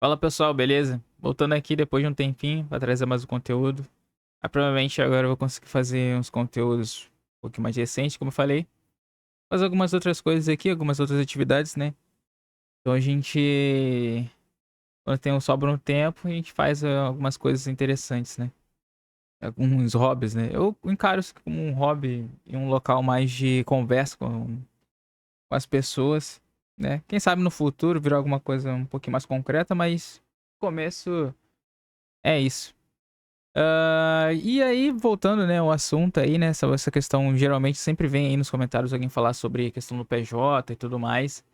Fala pessoal, beleza? Voltando aqui depois de um tempinho pra trazer mais um conteúdo. Provavelmente agora eu vou conseguir fazer uns conteúdos um pouquinho mais recentes, como eu falei. Fazer algumas outras coisas aqui, algumas outras atividades, né? Então a gente, quando sobra um tempo, a gente faz algumas coisas interessantes, né? Alguns hobbies, né? Eu encaro isso como um hobby e um local mais de conversa com as pessoas, né? Quem sabe no futuro virar alguma coisa um pouquinho mais concreta, mas no começo é isso. E aí, voltando, né, o assunto aí, né, sobre essa questão, geralmente sempre vem aí nos comentários alguém falar sobre a questão do PJ e tudo mais,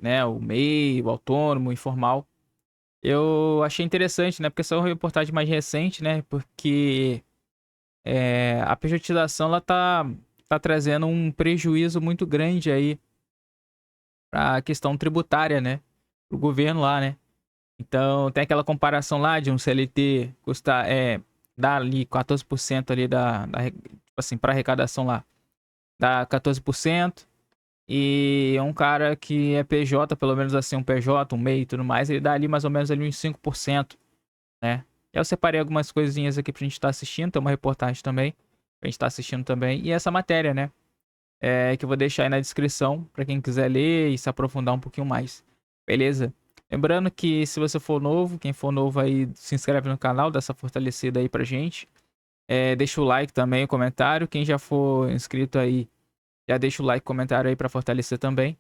né, o MEI, o autônomo, o informal. Eu achei interessante, né, porque essa é uma reportagem mais recente, né, porque a pejotização, ela tá trazendo um prejuízo muito grande aí pra questão tributária, né, pro governo lá, né. Então, tem aquela comparação lá de um CLT custar, dá ali 14% ali tipo assim, para arrecadação lá, dá 14%. E um cara que é PJ, pelo menos assim, um PJ, um MEI e tudo mais, ele dá ali mais ou menos ali uns 5%, né? Eu separei algumas coisinhas aqui pra gente estar assistindo, tem uma reportagem também, pra gente estar assistindo também. E essa matéria, né? Que eu vou deixar aí na descrição pra quem quiser ler e se aprofundar um pouquinho mais. Beleza? Lembrando que se você for novo, quem for novo aí, se inscreve no canal, dá essa fortalecida aí pra gente. Deixa o like também, o comentário. Quem já for inscrito aí, já deixa o like, comentário aí pra fortalecer também.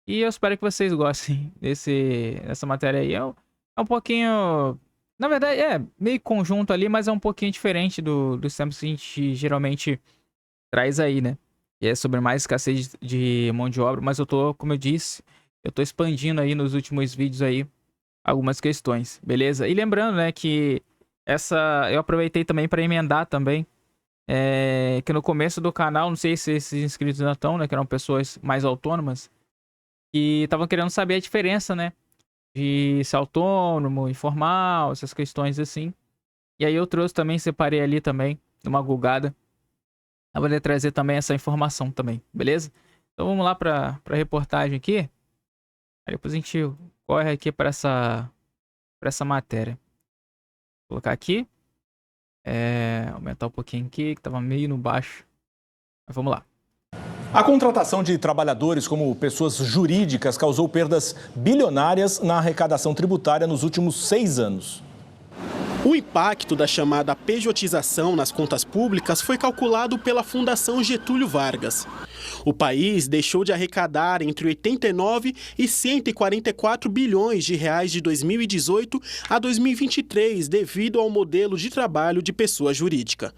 E eu espero que vocês gostem dessa matéria aí. É um pouquinho. Na verdade, é meio conjunto ali, mas é um pouquinho diferente dos temas que a gente geralmente traz aí, né? E é sobre mais escassez de mão de obra, mas eu tô, como eu disse, eu tô expandindo aí nos últimos vídeos aí algumas questões, beleza? E lembrando, né, que eu aproveitei também para emendar também, que no começo do canal, não sei se esses inscritos ainda estão, né, que eram pessoas mais autônomas, e estavam querendo saber a diferença, né, de ser autônomo, informal, essas questões assim. E aí eu trouxe também, separei ali também, numa gulgada, eu vou trazer também essa informação também, beleza? Então vamos lá para reportagem aqui. Aí depois a gente corre aqui para essa matéria. Vou colocar aqui. Aumentar um pouquinho aqui, que tava meio no baixo. Mas vamos lá. A contratação de trabalhadores como pessoas jurídicas causou perdas bilionárias na arrecadação tributária nos últimos 6 anos. O impacto da chamada pejotização nas contas públicas foi calculado pela Fundação Getúlio Vargas. O país deixou de arrecadar entre 89 e 144 bilhões de reais de 2018 a 2023 devido ao modelo de trabalho de pessoa jurídica.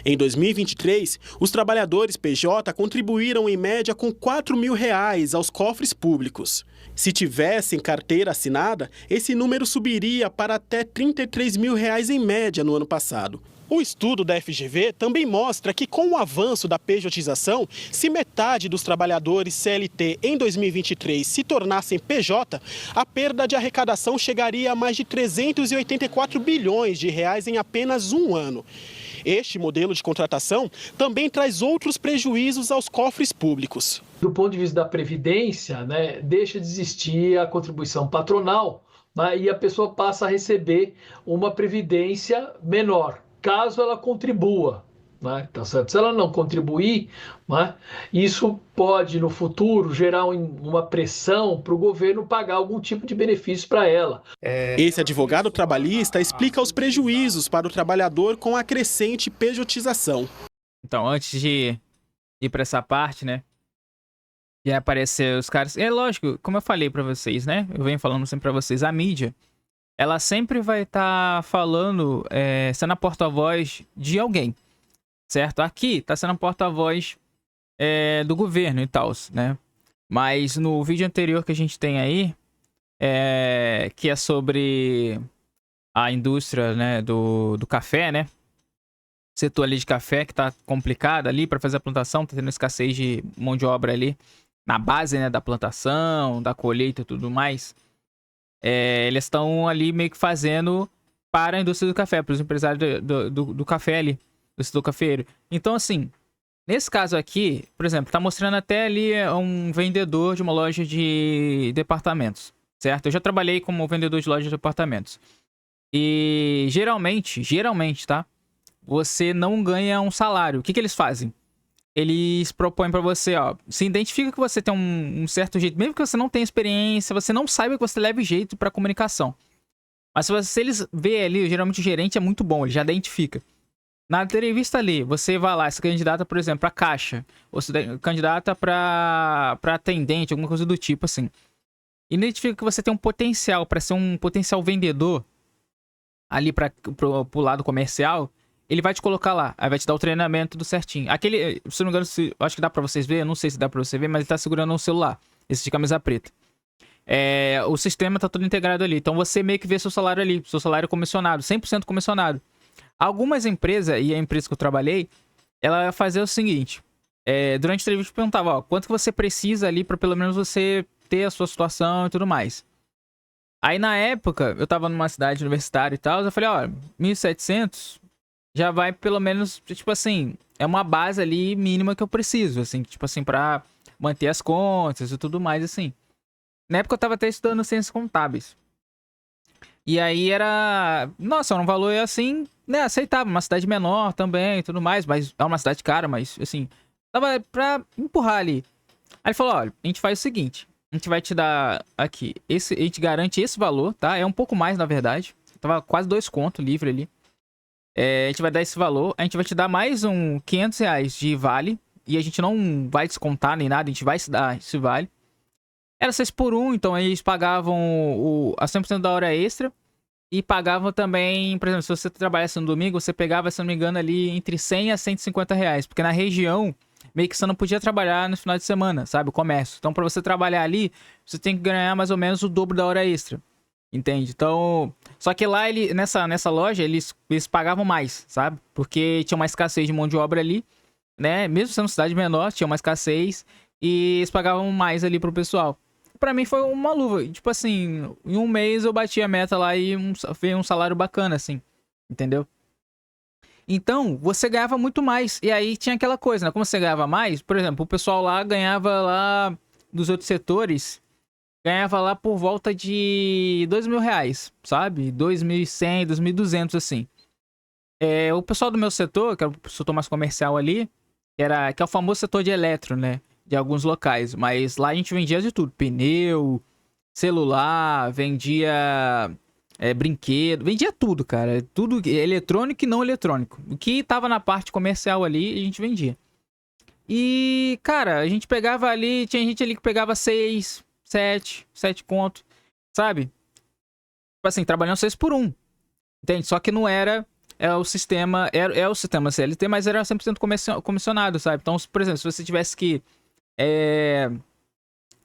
Em 2023, os trabalhadores PJ contribuíram em média com R$ 4.000 aos cofres públicos. Se tivessem carteira assinada, esse número subiria para até R$ 33.000 em média no ano passado. O estudo da FGV também mostra que, com o avanço da pejotização, se metade dos trabalhadores CLT em 2023 se tornassem PJ, a perda de arrecadação chegaria a mais de 384 bilhões de reais em apenas um ano. Este modelo de contratação também traz outros prejuízos aos cofres públicos. Do ponto de vista da Previdência, né, deixa de existir a contribuição patronal, né, e a pessoa passa a receber uma previdência menor, caso ela contribua. Né, tá certo? Se ela não contribuir, né, isso pode, no futuro, gerar uma pressão para o governo pagar algum tipo de benefício para ela. Esse advogado trabalhista explica os prejuízos para o trabalhador com a crescente pejotização. Então, antes de ir para essa parte, né, e aparecer os caras... É lógico, como eu falei para vocês, né, eu venho falando sempre para vocês, a mídia, ela sempre vai estar falando, sendo a porta-voz de alguém, certo? Aqui tá sendo a porta-voz do governo e tal, né? Mas no vídeo anterior que a gente tem aí, que é sobre a indústria, né, do café, né? Setor ali de café que tá complicado ali para fazer a plantação, tá tendo escassez de mão de obra ali na base, né, da plantação, da colheita e tudo mais. Eles estão ali meio que fazendo para a indústria do café, para os empresários do café ali, do setor cafeiro. Então, assim, nesse caso aqui, por exemplo, tá mostrando até ali um vendedor de uma loja de departamentos. certo? Eu já trabalhei como vendedor de loja de departamentos. E geralmente, tá? Você não ganha um salário. O que eles fazem? Eles propõem pra você, ó, se identifica que você tem um certo jeito, mesmo que você não tenha experiência, você não saiba que você leva jeito pra comunicação. Mas se eles vê ali, geralmente o gerente é muito bom, ele já identifica. Na entrevista ali, você vai lá, se candidata, por exemplo, pra caixa, ou se candidata pra atendente, alguma coisa do tipo, assim. Identifica que você tem um potencial pra ser um potencial vendedor ali pro lado comercial, ele vai te colocar lá. Aí vai te dar o treinamento do certinho. Aquele, se não me engano, acho que dá pra vocês verem, eu não sei se dá pra você ver, mas ele tá segurando um celular. Esse de camisa preta. O sistema tá todo integrado ali. Então você meio que vê seu salário ali. Seu salário comissionado, 100% comissionado. Algumas empresas, e a empresa que eu trabalhei, ela ia fazer o seguinte. Durante a entrevista eu perguntava, ó, quanto que você precisa ali pra pelo menos você ter a sua situação e tudo mais. Aí na época, eu tava numa cidade universitária e tal, eu falei, ó, 1.700 já vai pelo menos, tipo assim, é uma base ali mínima que eu preciso, assim, tipo assim, pra manter as contas e tudo mais, assim. Na época eu tava até estudando ciências contábeis. E aí era, nossa, era um valor assim, né, aceitável, uma cidade menor também e tudo mais, mas é uma cidade cara, mas assim, tava pra empurrar ali. Aí ele falou, olha, a gente faz o seguinte, a gente vai te dar aqui, a gente garante esse valor, tá? É um pouco mais, na verdade. Tava quase 2 conto livre ali. A gente vai dar esse valor, a gente vai te dar mais um 500 reais de vale. E a gente não vai descontar nem nada, a gente vai se dar esse vale. Era 6 por 1, então eles pagavam a 100% da hora extra. E pagavam também, por exemplo, se você trabalhasse no domingo, você pegava, se não me engano, ali entre 100 a 150 reais. Porque na região, meio que você não podia trabalhar no final de semana, sabe? O comércio. Então, pra você trabalhar ali, você tem que ganhar mais ou menos o dobro da hora extra. Entende? Então, só que lá, nessa loja, eles pagavam mais, sabe? Porque tinha uma escassez de mão de obra ali, né? Mesmo sendo cidade menor, tinha uma escassez e eles pagavam mais ali pro pessoal. Pra mim foi uma luva. Tipo assim, em um mês eu bati a meta lá e veio um salário bacana, assim. Entendeu? Então, você ganhava muito mais. E aí tinha aquela coisa, né? Como você ganhava mais, por exemplo, o pessoal lá ganhava lá dos outros setores, ganhava lá por volta de 2.000 reais, sabe? 2.100, 2.200, assim. O pessoal do meu setor, que é o setor mais comercial ali, que é o famoso setor de eletro, né? De alguns locais. Mas lá a gente vendia de tudo. Pneu, celular, vendia brinquedo, vendia tudo, cara. Tudo eletrônico e não eletrônico. O que tava na parte comercial ali, a gente vendia. E, cara, a gente pegava ali, tinha gente ali que pegava 6, 7 conto, sabe? Tipo assim, trabalhando 6 por 1. Entende? Só que não era o sistema, é o sistema CLT, mas era 100% comissionado, sabe? Então, por exemplo, se você tivesse que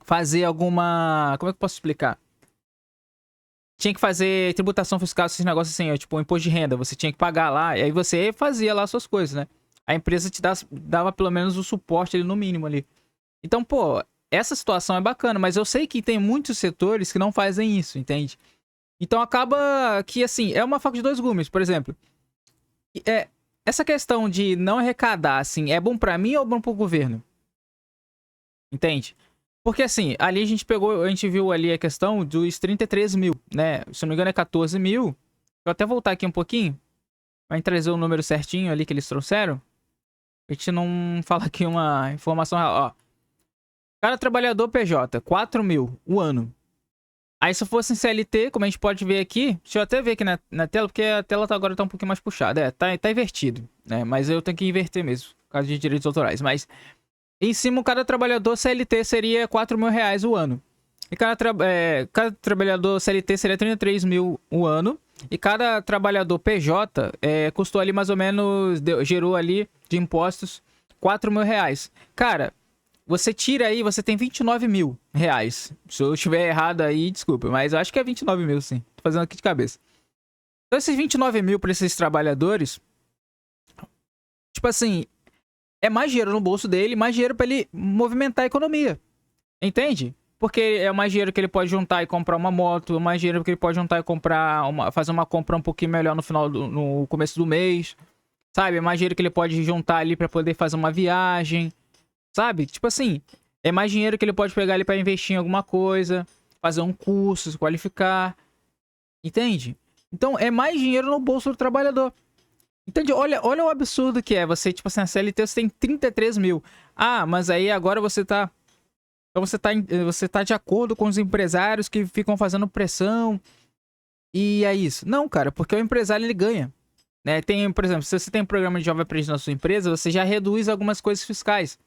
fazer alguma... Como é que eu posso explicar? Tinha que fazer tributação fiscal, esses negócios assim, tipo, imposto de renda, você tinha que pagar lá, e aí você fazia lá suas coisas, né? A empresa te dava pelo menos o suporte ali no mínimo ali. Então, pô, essa situação é bacana, mas eu sei que tem muitos setores que não fazem isso, entende? Então acaba que, assim, é uma faca de dois gumes, por exemplo. Essa questão de não arrecadar, assim, é bom pra mim ou bom pro governo? Entende? Porque, assim, ali a gente viu ali a questão dos 33 mil, né? Se não me engano é 14 mil. Deixa eu até voltar aqui um pouquinho, pra gente trazer o número certinho ali que eles trouxeram. A gente não fala aqui uma informação real, ó. Cada trabalhador PJ, 4 mil o ano. Aí se fosse em CLT, como a gente pode ver aqui, deixa eu até ver aqui na tela, porque a tela agora tá um pouquinho mais puxada. Tá invertido, né? Mas eu tenho que inverter mesmo, por causa de direitos autorais. Mas em cima, cada trabalhador CLT seria 4 mil reais o ano. E cada trabalhador CLT seria 33 mil o ano. E cada trabalhador PJ custou ali mais ou menos, gerou ali de impostos 4 mil reais. Cara, você tira aí, você tem 29 mil reais. Se eu estiver errado aí, desculpa, mas eu acho que é 29 mil sim. Tô fazendo aqui de cabeça. Então esses 29 mil para esses trabalhadores, tipo assim, é mais dinheiro no bolso dele, mais dinheiro para ele movimentar a economia. Entende? Porque é mais dinheiro que ele pode juntar e comprar uma moto, mais dinheiro que ele pode juntar e fazer uma compra um pouquinho melhor no começo do mês. Sabe? É mais dinheiro que ele pode juntar ali para poder fazer uma viagem. Sabe? Tipo assim, é mais dinheiro que ele pode pegar ali para investir em alguma coisa, fazer um curso, se qualificar. Entende? Então, é mais dinheiro no bolso do trabalhador. Entende? Olha o absurdo que é. Você, tipo assim, a CLT você tem 33 mil. Ah, mas aí agora você tá... Então você tá de acordo com os empresários que ficam fazendo pressão. E é isso. Não, cara, porque o empresário ele ganha. Né? Tem, por exemplo, se você tem um programa de jovem aprendiz na sua empresa, você já reduz algumas coisas fiscais.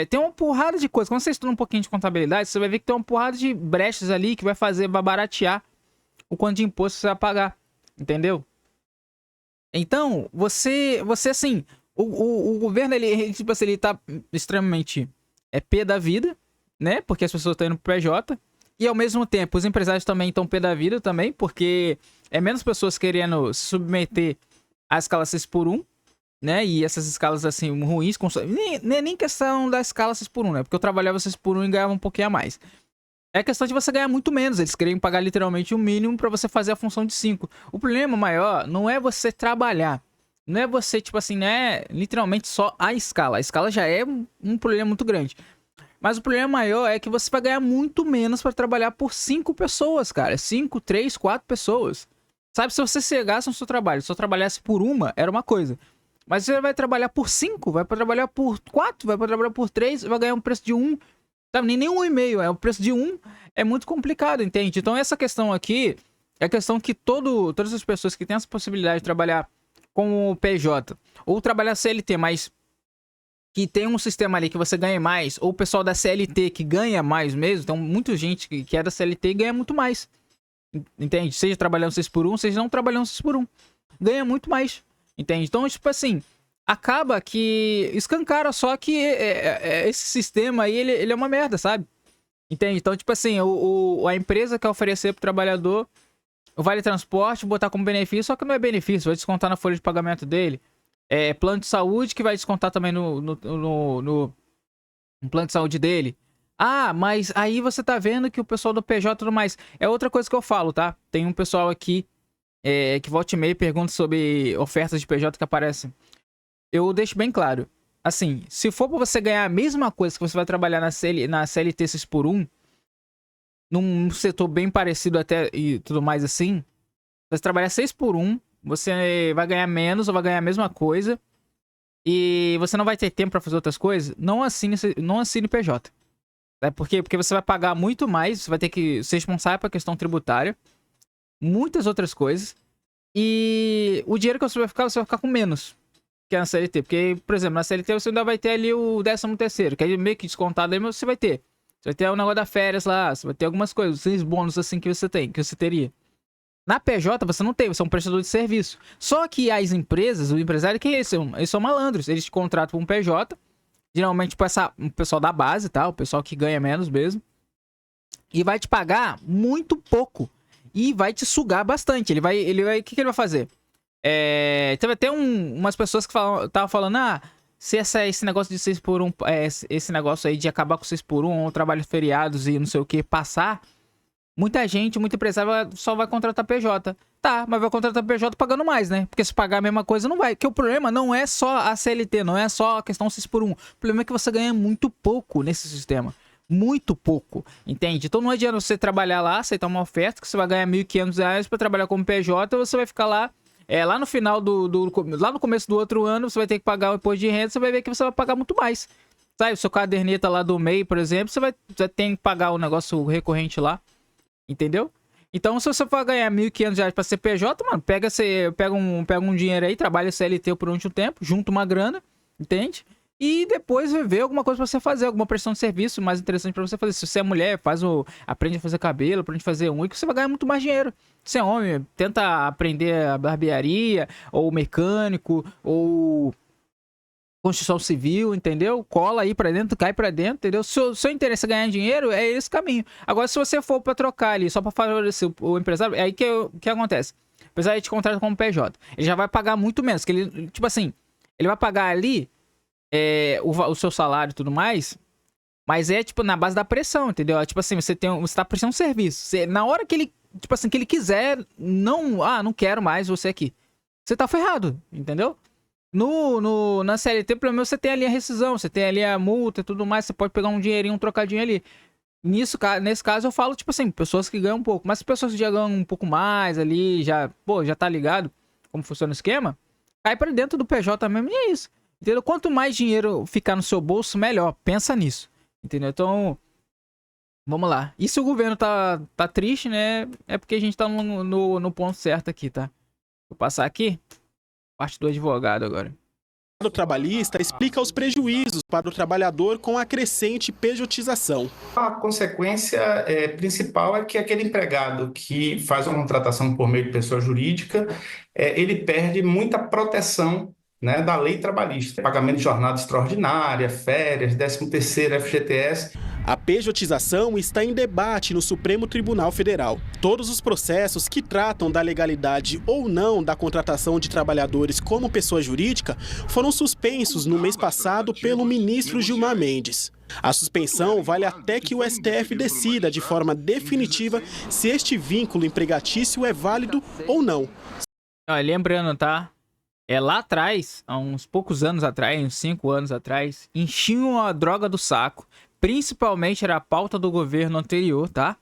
Tem uma porrada de coisas. Quando você estuda um pouquinho de contabilidade, você vai ver que tem uma porrada de brechas ali que vai baratear o quanto de imposto você vai pagar. Entendeu? Então, você assim, o governo, tipo assim, ele tá extremamente pé da vida, né? Porque as pessoas estão indo pro PJ. E ao mesmo tempo, os empresários também estão pé da vida também, porque é menos pessoas querendo se submeter à escala 6x1, né? E essas escalas, assim, ruins. Nem questão da escala 6x1, né? Porque eu trabalhava 6x1 e ganhava um pouquinho a mais. É questão de você ganhar muito menos. Eles querem pagar literalmente o mínimo pra você fazer a função de 5. O problema maior não é você trabalhar. Não é você, tipo assim, né? Literalmente só a escala. A escala já é um problema muito grande. Mas o problema maior é que você vai ganhar muito menos pra trabalhar por 5 pessoas, cara. 5, 3, 4 pessoas. Sabe, se você chegasse no seu trabalho, se eu trabalhasse por uma, era uma coisa. Mas você vai trabalhar por 5, vai trabalhar por 4, vai trabalhar por 3, vai ganhar um preço de 1. Sabe, nem 1,5, é o preço de 1. É muito complicado, entende? Então essa questão aqui é a questão que todas as pessoas que têm essa possibilidade de trabalhar com o PJ ou trabalhar CLT, mas que tem um sistema ali que você ganha mais, ou o pessoal da CLT que ganha mais mesmo, então muita gente que é da CLT ganha muito mais, entende? Seja trabalhando 6x1, seja não trabalhando 6x1, ganha muito mais, entende? Então, tipo assim, acaba que escancara só que esse sistema aí, ele é uma merda, sabe? Entende? Então, tipo assim, a empresa quer oferecer pro trabalhador o vale transporte, botar como benefício, só que não é benefício, vai descontar na folha de pagamento dele. Plano de saúde que vai descontar também no plano de saúde dele. Ah, mas aí você tá vendo que o pessoal do PJ e tudo mais. É outra coisa que eu falo, tá? Tem um pessoal aqui que volta e meia pergunta sobre ofertas de PJ que aparecem. Eu deixo bem claro. Assim, se for pra você ganhar a mesma coisa que você vai trabalhar na CLT 6x1, num setor bem parecido até e tudo mais assim, você trabalhar 6x1, você vai ganhar menos ou vai ganhar a mesma coisa e você não vai ter tempo pra fazer outras coisas, não assine PJ. Por quê? Porque você vai pagar muito mais, você vai ter que ser responsável pela questão tributária, muitas outras coisas, e o dinheiro que você vai ficar com menos que é na CLT. Porque, por exemplo, na CLT você ainda vai ter ali o 13º, que é meio que descontado aí, mas você vai ter. Você vai ter o negócio da férias lá, você vai ter algumas coisas, esses bônus assim que você teria. Na PJ você não tem, você é um prestador de serviço. Só que as empresas, o empresário, que eles são malandros. Eles te contratam pra um PJ, geralmente tipo o pessoal da base, tá? O pessoal que ganha menos mesmo. E vai te pagar muito pouco. E vai te sugar bastante. O que ele vai fazer? Teve até umas pessoas que estavam falando, se esse negócio de 6x1, esse negócio aí de acabar com 6x1, ou trabalho feriados e não sei o que, passar, muita empresário só vai contratar PJ. Tá, mas vai contratar PJ pagando mais, né? Porque se pagar a mesma coisa, não vai. Porque o problema não é só a CLT, não é só a questão 6x1. O problema é que você ganha muito pouco nesse sistema. Muito pouco, entende? Então não adianta você trabalhar lá, aceitar uma oferta, que você vai ganhar R$1.500 pra trabalhar como PJ, você vai ficar lá, lá no final lá no começo do outro ano, você vai ter que pagar o imposto de renda, você vai ver que você vai pagar muito mais. Sabe, o seu caderneta lá do MEI, por exemplo, você vai ter que pagar o negócio recorrente lá, entendeu? Então, se você for ganhar R$1.500 pra ser PJ, mano, pega um dinheiro aí, trabalha CLT por um tempo, junta uma grana, entende? E depois ver alguma coisa pra você fazer, alguma prestação de serviço mais interessante pra você fazer. Se você é mulher, aprende a fazer cabelo, aprende a fazer unha, que você vai ganhar muito mais dinheiro. Se é homem, tenta aprender a barbearia, ou mecânico, ou construção civil, entendeu? Cola aí pra dentro, cai pra dentro, entendeu? Se o seu interesse é ganhar dinheiro, é esse caminho. Agora, se você for pra trocar ali, só pra favorecer o empresário, é aí que acontece. O empresário te contrata como PJ. Ele já vai pagar muito menos, que ele, tipo assim, ele vai pagar ali o seu salário e tudo mais, mas tipo na base da pressão, entendeu? Tipo assim, você tá prestando um serviço. Na hora que ele, tipo assim, que ele quiser, não quero mais você aqui. Você tá ferrado, entendeu? Na CLT, pelo menos você tem ali a rescisão, você tem ali a multa e tudo mais, você pode pegar um dinheirinho, um trocadinho ali. Nesse caso eu falo, tipo assim, pessoas que ganham um pouco. Mas pessoas que já ganham um pouco mais ali, já tá ligado como funciona o esquema, cai pra dentro do PJ mesmo e é isso. Entendeu? Quanto mais dinheiro ficar no seu bolso, melhor. Pensa nisso. Entendeu? Então, vamos lá. E se o governo tá triste, né? É porque a gente tá no ponto certo aqui, tá? Vou passar aqui. Parte do advogado agora. O trabalhista explica os prejuízos para o trabalhador com a crescente pejotização. A consequência principal é que aquele empregado que faz uma contratação por meio de pessoa jurídica, ele perde muita proteção, né, da lei trabalhista. Pagamento de jornada extraordinária, férias, 13º, FGTS. A pejotização está em debate no Supremo Tribunal Federal. Todos os processos que tratam da legalidade ou não da contratação de trabalhadores como pessoa jurídica foram suspensos no mês passado pelo ministro Gilmar Mendes. A suspensão vale até que o STF decida de forma definitiva se este vínculo empregatício é válido ou não. Lembrando, tá? Lá atrás, há uns poucos anos atrás, uns 5 anos atrás, enchiam a droga do saco. Principalmente era a pauta do governo anterior, tá?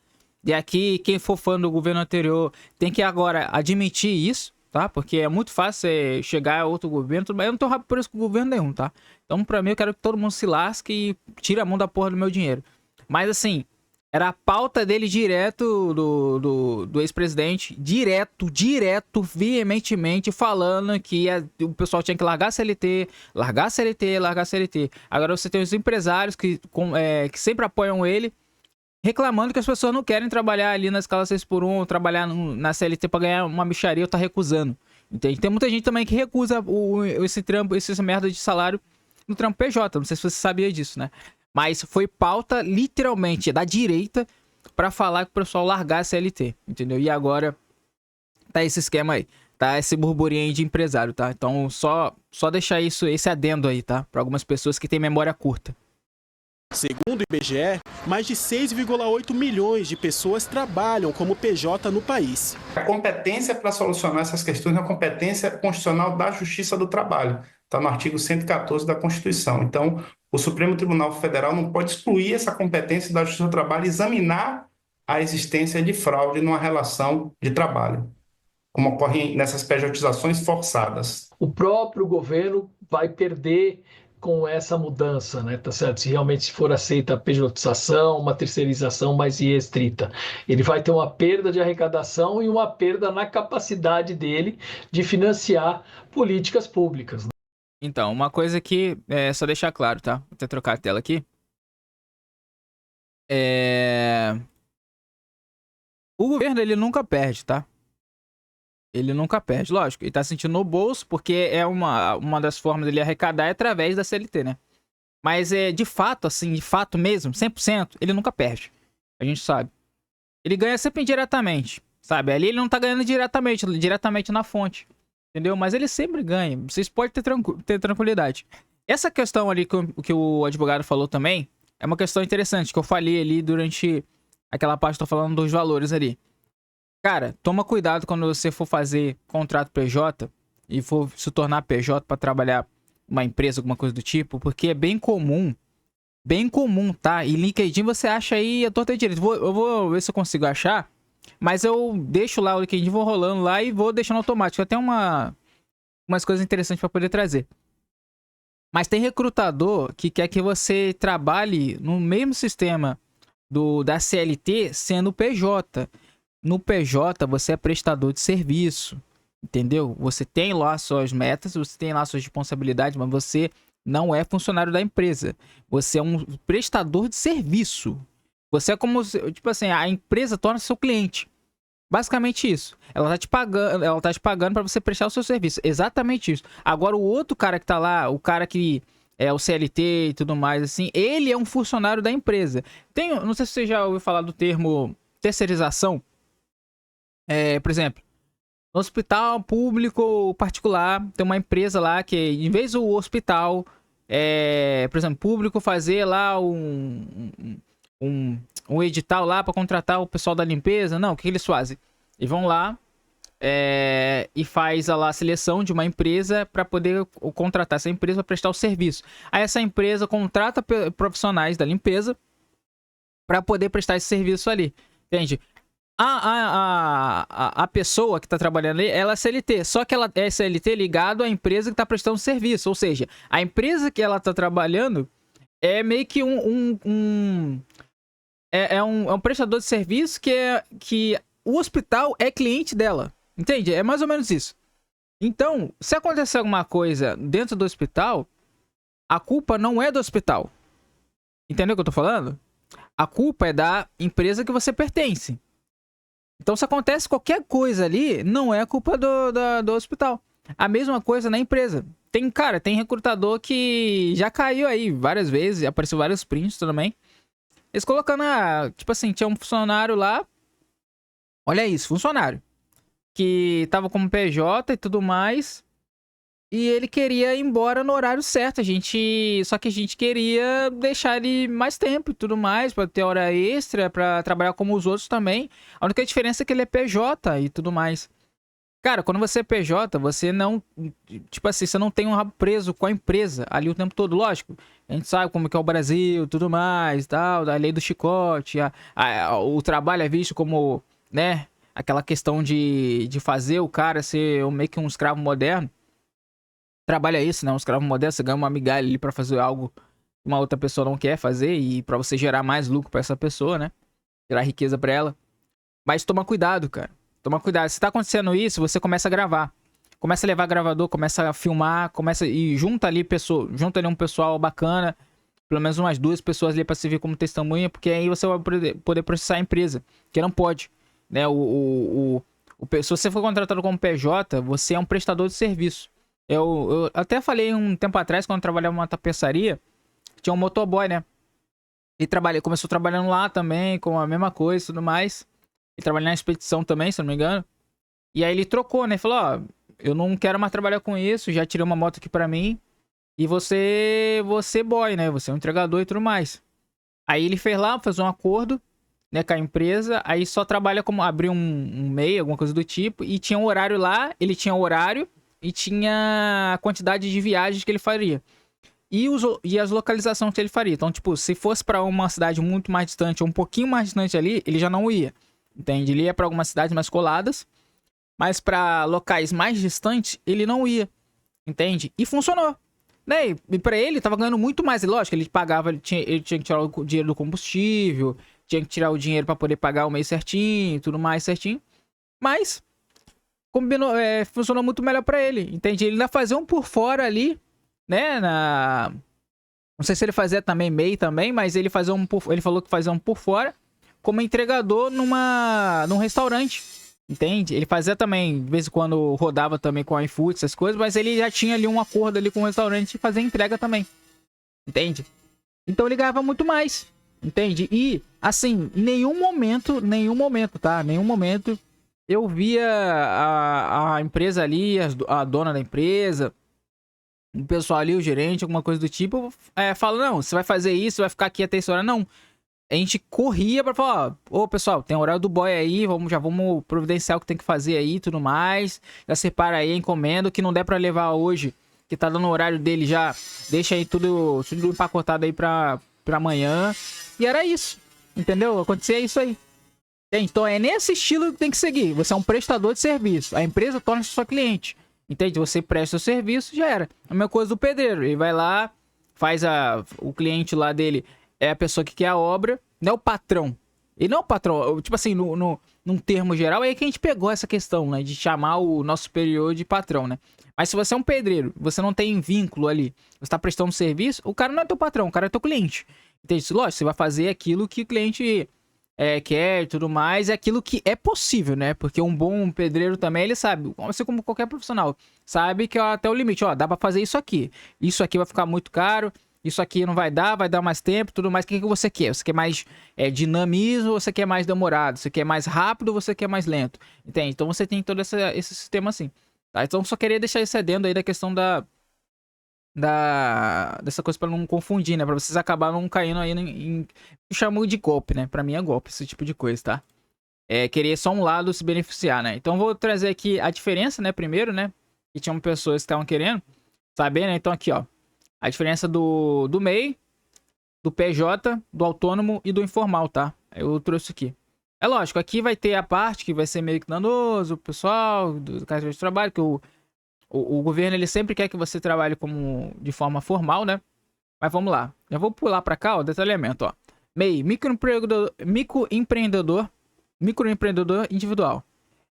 E aqui, quem for fã do governo anterior tem que agora admitir isso, tá? Porque é muito fácil chegar a outro governo, mas eu não tô rápido por isso com o governo nenhum, tá? Então, pra mim, eu quero que todo mundo se lasque e tire a mão da porra do meu dinheiro. Mas, assim, era a pauta dele direto, do ex-presidente, direto, veementemente, falando que o pessoal tinha que largar a CLT. Agora você tem os empresários que sempre apoiam ele, reclamando que as pessoas não querem trabalhar ali na escala 6x1, trabalhar na CLT pra ganhar uma mixaria, ou tá recusando. Entende? Tem muita gente também que recusa essa merda de salário no trampo PJ. Não sei se você sabia disso, né? Mas foi pauta, literalmente, da direita pra falar que o pessoal largar a CLT, entendeu? E agora tá esse esquema aí, tá esse burburinho aí de empresário, tá? Então só deixar esse adendo aí, tá? Pra algumas pessoas que têm memória curta. Segundo o IBGE, mais de 6,8 milhões de pessoas trabalham como PJ no país. A competência para solucionar essas questões é a competência constitucional da Justiça do Trabalho. Está no artigo 114 da Constituição. Então, o Supremo Tribunal Federal não pode excluir essa competência da Justiça do Trabalho e examinar a existência de fraude numa relação de trabalho, como ocorre nessas pejotizações forçadas. O próprio governo vai perder com essa mudança, né? Tá certo? Se realmente for aceita a pejotização, uma terceirização mais restrita, ele vai ter uma perda de arrecadação e uma perda na capacidade dele de financiar políticas públicas, né? Então, uma coisa que só deixar claro, tá? Vou até trocar a tela aqui. O governo, ele nunca perde, tá? Ele nunca perde, lógico. Ele tá sentindo no bolso, porque é uma das formas dele arrecadar é através da CLT, né? Mas de fato, assim, de fato mesmo, 100%, ele nunca perde. A gente sabe. Ele ganha sempre indiretamente, sabe? Ali ele não tá ganhando diretamente na fonte. Entendeu? Mas ele sempre ganha. Vocês podem ter tranquilidade. Essa questão ali que o advogado falou também é uma questão interessante, que eu falei ali durante aquela parte que eu tô falando dos valores ali. Cara, toma cuidado quando você for fazer contrato PJ e for se tornar PJ para trabalhar uma empresa, alguma coisa do tipo, porque é bem comum, tá? E LinkedIn você acha aí, eu tô até direito. Eu vou ver se eu consigo achar. Mas eu deixo lá o LinkedIn, vou rolando lá e vou deixando automático. Até umas coisas interessantes para poder trazer. Mas tem recrutador que quer que você trabalhe no mesmo sistema da CLT sendo PJ. No PJ você é prestador de serviço. Entendeu? Você tem lá suas metas, você tem lá suas responsabilidades, mas você não é funcionário da empresa. Você é um prestador de serviço. Você é como, tipo assim, a empresa torna seu cliente. Basicamente isso. Ela tá te pagando para você prestar o seu serviço. Exatamente isso. Agora o outro cara que tá lá, o cara que é o CLT e tudo mais, assim, ele é um funcionário da empresa. Não sei se você já ouviu falar do termo terceirização. Por exemplo, no hospital público ou particular, tem uma empresa lá que, em vez do hospital, por exemplo, público fazer lá um edital lá para contratar o pessoal da limpeza. Não, o que eles fazem? Eles vão lá e faz lá a seleção de uma empresa para poder contratar essa empresa para prestar o serviço. Aí essa empresa contrata profissionais da limpeza pra poder prestar esse serviço ali, entende? A pessoa que tá trabalhando ali, ela é CLT, só que ela é CLT ligado à empresa que tá prestando serviço, ou seja, a empresa que ela tá trabalhando é meio que um prestador de serviço que o hospital é cliente dela, entende? É mais ou menos isso. Então, se acontecer alguma coisa dentro do hospital, a culpa não é do hospital, entendeu o que eu tô falando? A culpa é da empresa que você pertence. Então, se acontece qualquer coisa ali, não é culpa do hospital. A mesma coisa na empresa. Tem recrutador que já caiu aí várias vezes, apareceu vários prints também. Eles colocando, tipo assim, tinha um funcionário lá. Olha isso, funcionário. Que tava como PJ e tudo mais. E ele queria ir embora no horário certo. Só que a gente queria deixar ele mais tempo e tudo mais, pra ter hora extra, pra trabalhar como os outros também. A única diferença é que ele é PJ e tudo mais. Cara, quando você é PJ, você não... Tipo assim, você não tem um rabo preso com a empresa ali o tempo todo, lógico. A gente sabe como que é o Brasil, tudo mais, tal, da lei do chicote. O trabalho é visto como, né, aquela questão de fazer o cara ser meio que um escravo moderno. Trabalho é isso, né? Um escravo moderno, você ganha uma migalha ali pra fazer algo que uma outra pessoa não quer fazer e pra você gerar mais lucro pra essa pessoa, né? Gerar riqueza pra ela. Mas toma cuidado, cara. Toma cuidado. Se tá acontecendo isso, você começa a gravar. Começa a levar gravador, começa a filmar, e junta ali um pessoal bacana, pelo menos umas 2 pessoas ali pra servir como testemunha, porque aí você vai poder processar a empresa, que não pode, né? Se você for contratado como PJ, você é um prestador de serviço. Eu até falei um tempo atrás, quando eu trabalhava numa tapeçaria, tinha um motoboy, né? Ele começou trabalhando lá também, com a mesma coisa e tudo mais. Ele trabalhava na expedição também, se não me engano. E aí ele trocou, né? Falou, ó, eu não quero mais trabalhar com isso, já tirei uma moto aqui pra mim. E você boy, né? Você é um entregador e tudo mais. Aí ele fez um acordo, né, com a empresa. Aí só trabalha como abrir um MEI, alguma coisa do tipo. E tinha um horário lá, ele tinha um horário e tinha a quantidade de viagens que ele faria. E as localizações que ele faria. Então, tipo, se fosse pra uma cidade muito mais distante ou um pouquinho mais distante ali, ele já não ia. Entende? Ele ia pra algumas cidades mais coladas. Mas pra locais mais distantes, ele não ia. Entende? E funcionou. Né? E pra ele, tava ganhando muito mais. E lógico, ele pagava, ele tinha que tirar o dinheiro do combustível, tinha que tirar o dinheiro pra poder pagar o mês certinho, tudo mais certinho. Mas combinou, funcionou muito melhor pra ele, entende? Ele ainda fazia um por fora ali, né? Não sei se ele fazia também MEI também, mas ele falou que fazia um por fora como entregador num restaurante. Entende? Ele fazia também, de vez em quando rodava também com o iFood, essas coisas, mas ele já tinha ali um acordo ali com o restaurante e fazia entrega também. Entende? Então ele ganhava muito mais. Entende? E, assim, em nenhum momento, tá? Nenhum momento eu via a empresa ali, a dona da empresa, o pessoal ali, o gerente, alguma coisa do tipo, fala, não, você vai fazer isso, vai ficar aqui até essa hora. Não. A gente corria pra falar, ô pessoal, tem horário do boy aí, já vamos providenciar o que tem que fazer aí e tudo mais. Já separa aí a encomenda, o que não der pra levar hoje, que tá dando o horário dele já, deixa aí tudo empacotado aí pra amanhã. E era isso, entendeu? Acontecia isso aí. Então é nesse estilo que tem que seguir. Você é um prestador de serviço, a empresa torna-se sua cliente. Entende? Você presta o serviço, já era. A mesma coisa do pedreiro, ele vai lá, faz o cliente lá dele... É a pessoa que quer a obra, não é o patrão. Ele não é o patrão. Tipo assim, num termo geral, é aí que a gente pegou essa questão, né? De chamar o nosso superior de patrão, né? Mas se você é um pedreiro, você não tem vínculo ali, você tá prestando serviço, o cara não é teu patrão, o cara é teu cliente. Entende? Lógico, você vai fazer aquilo que o cliente quer e tudo mais, é aquilo que é possível, né? Porque um bom pedreiro também, ele sabe, assim como qualquer profissional, sabe que até o limite, ó, dá pra fazer isso aqui vai ficar muito caro, isso aqui não vai dar mais tempo, tudo mais. O que você quer? Você quer mais dinamismo ou você quer mais demorado? Você quer mais rápido ou você quer mais lento? Entende? Então você tem todo esse sistema assim. Tá? Então só queria deixar esse adendo aí da questão dessa coisa pra não confundir, né? Pra vocês acabarem não caindo aí em chamou de golpe, né? Pra mim é golpe esse tipo de coisa, tá? Querer só um lado se beneficiar, né? Então vou trazer aqui a diferença, né? Primeiro, né? Que tinham pessoas que estavam querendo saber, né? Então aqui, ó. A diferença do MEI, do PJ, do autônomo e do informal, tá? Eu trouxe aqui. É lógico, aqui vai ter a parte que vai ser meio que danoso, o pessoal do carteira de trabalho, que o governo ele sempre quer que você trabalhe de forma formal, né? Mas vamos lá. Já vou pular para cá, ó, detalhamento, ó. MEI, microempreendedor individual.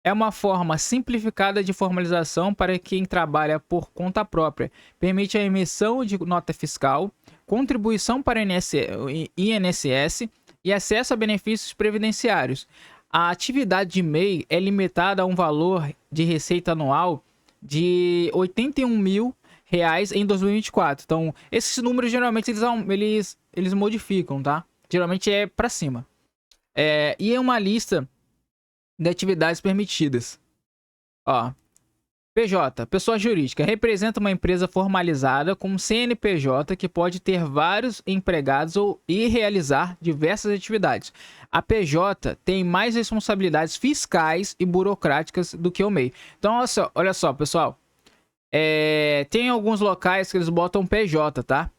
É uma forma simplificada de formalização para quem trabalha por conta própria. Permite a emissão de nota fiscal, contribuição para INSS e acesso a benefícios previdenciários. A atividade de MEI é limitada a um valor de receita anual de R$ 81 mil em 2024. Então, esses números geralmente eles modificam, tá? Geralmente é para cima. E é uma lista de atividades permitidas. Ó, PJ, pessoa jurídica, representa uma empresa formalizada com CNPJ que pode ter vários empregados e realizar diversas atividades. A PJ tem mais responsabilidades fiscais e burocráticas do que o MEI. Então, olha só, pessoal. Tem alguns locais que eles botam PJ, tá?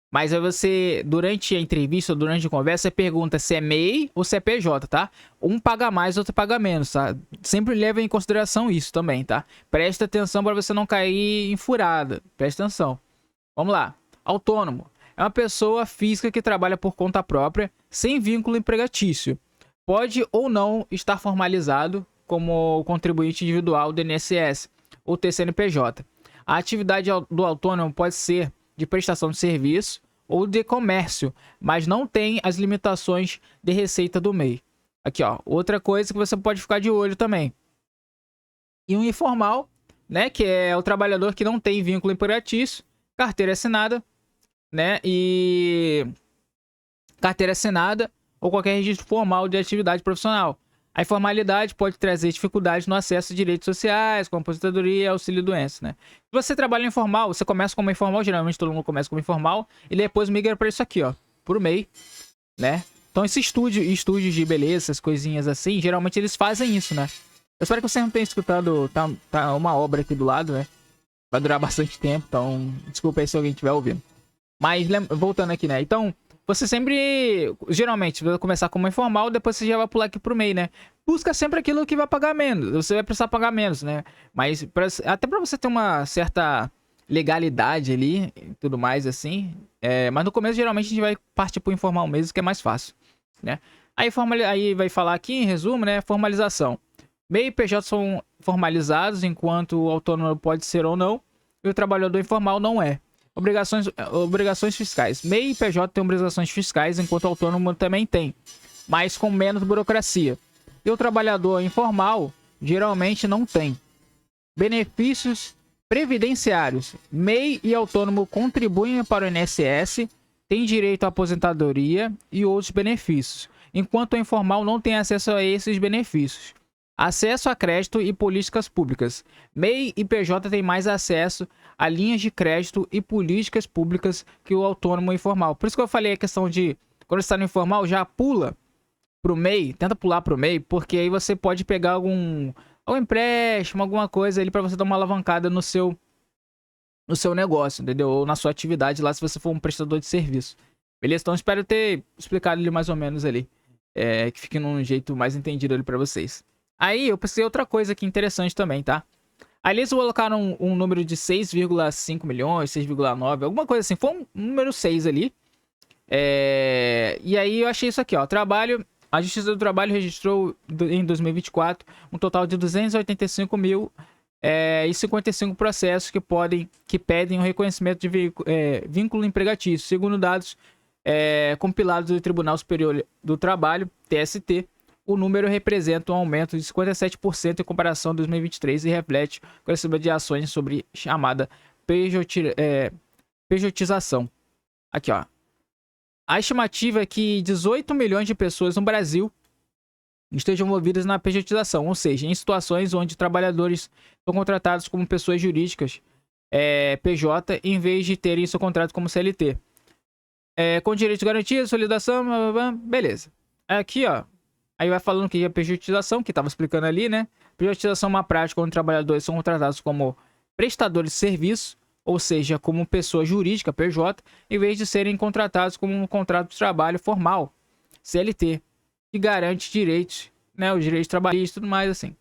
Mas aí você, durante a entrevista, durante a conversa, você pergunta se é MEI ou se é PJ, tá? Um paga mais, outro paga menos, tá? Sempre leva em consideração isso também, tá? Presta atenção para você não cair em furada. Presta atenção. Vamos lá. Autônomo. É uma pessoa física que trabalha por conta própria, sem vínculo empregatício. Pode ou não estar formalizado como contribuinte individual do INSS ou TCNPJ. A atividade do autônomo pode ser de prestação de serviço ou de comércio, mas não tem as limitações de receita do MEI. Aqui, ó, outra coisa que você pode ficar de olho também. E um informal, né, que é o trabalhador que não tem vínculo empregatício, carteira assinada, né, e carteira assinada ou qualquer registro formal de atividade profissional. A informalidade pode trazer dificuldades no acesso a direitos sociais, como aposentadoria e auxílio-doença, né? Se você trabalha informal, você começa como informal, geralmente todo mundo começa como informal, e depois migra para isso aqui, ó, por MEI, né? Então esse estúdios de beleza, essas coisinhas assim, geralmente eles fazem isso, né? Eu espero que você não tenha escutado, tá uma obra aqui do lado, né? Vai durar bastante tempo, então desculpa aí se alguém estiver ouvindo. Mas voltando aqui, né? Então, você sempre, geralmente, vai começar como informal, depois você já vai pular aqui pro MEI, né? Busca sempre aquilo que vai pagar menos. Você vai precisar pagar menos, né? Mas até pra você ter uma certa legalidade ali e tudo mais, assim. Mas no começo, geralmente, a gente vai partir pro informal mesmo, que é mais fácil, né? Aí vai falar aqui, em resumo, né? Formalização. MEI e PJ são formalizados, enquanto o autônomo pode ser ou não, e o trabalhador informal não é. Obrigações fiscais. MEI e PJ têm obrigações fiscais, enquanto o autônomo também tem, mas com menos burocracia. E o trabalhador informal geralmente não tem. Benefícios previdenciários. MEI e autônomo contribuem para o INSS, têm direito à aposentadoria e outros benefícios, enquanto o informal não tem acesso a esses benefícios. Acesso a crédito e políticas públicas. MEI e PJ têm mais acesso a linhas de crédito e políticas públicas que o autônomo informal. Por isso que eu falei a questão de, quando você está no informal, já pula pro MEI, tenta pular pro MEI, porque aí você pode pegar algum empréstimo, alguma coisa ali para você dar uma alavancada no seu negócio, entendeu? Ou na sua atividade lá, se você for um prestador de serviço. Beleza? Então espero ter explicado ali mais ou menos ali, que fique num jeito mais entendido ali para vocês. Aí eu pensei outra coisa aqui interessante também, tá? Ali eles colocaram um número de 6,5 milhões, 6,9, alguma coisa assim. Foi um número 6 ali. E aí eu achei isso aqui, ó. A Justiça do Trabalho registrou em 2024 um total de 285 mil e 55 processos que pedem o reconhecimento de vínculo empregatício, segundo dados compilados do Tribunal Superior do Trabalho, TST. O número representa um aumento de 57% em comparação a 2023 e reflete o crescimento de ações sobre chamada pejotização. Aqui, ó. A estimativa é que 18 milhões de pessoas no Brasil estejam envolvidas na pejotização, ou seja, em situações onde trabalhadores são contratados como pessoas jurídicas, PJ, em vez de terem seu contrato como CLT. Com direito de garantia, solidação, beleza. Aqui, ó. Aí vai falando que é pejotização, que estava explicando ali, né? Pejotização é uma prática onde trabalhadores são contratados como prestadores de serviço ou seja, como pessoa jurídica, PJ, em vez de serem contratados como um contrato de trabalho formal, CLT, que garante direitos, né, os direitos trabalhistas e tudo mais assim.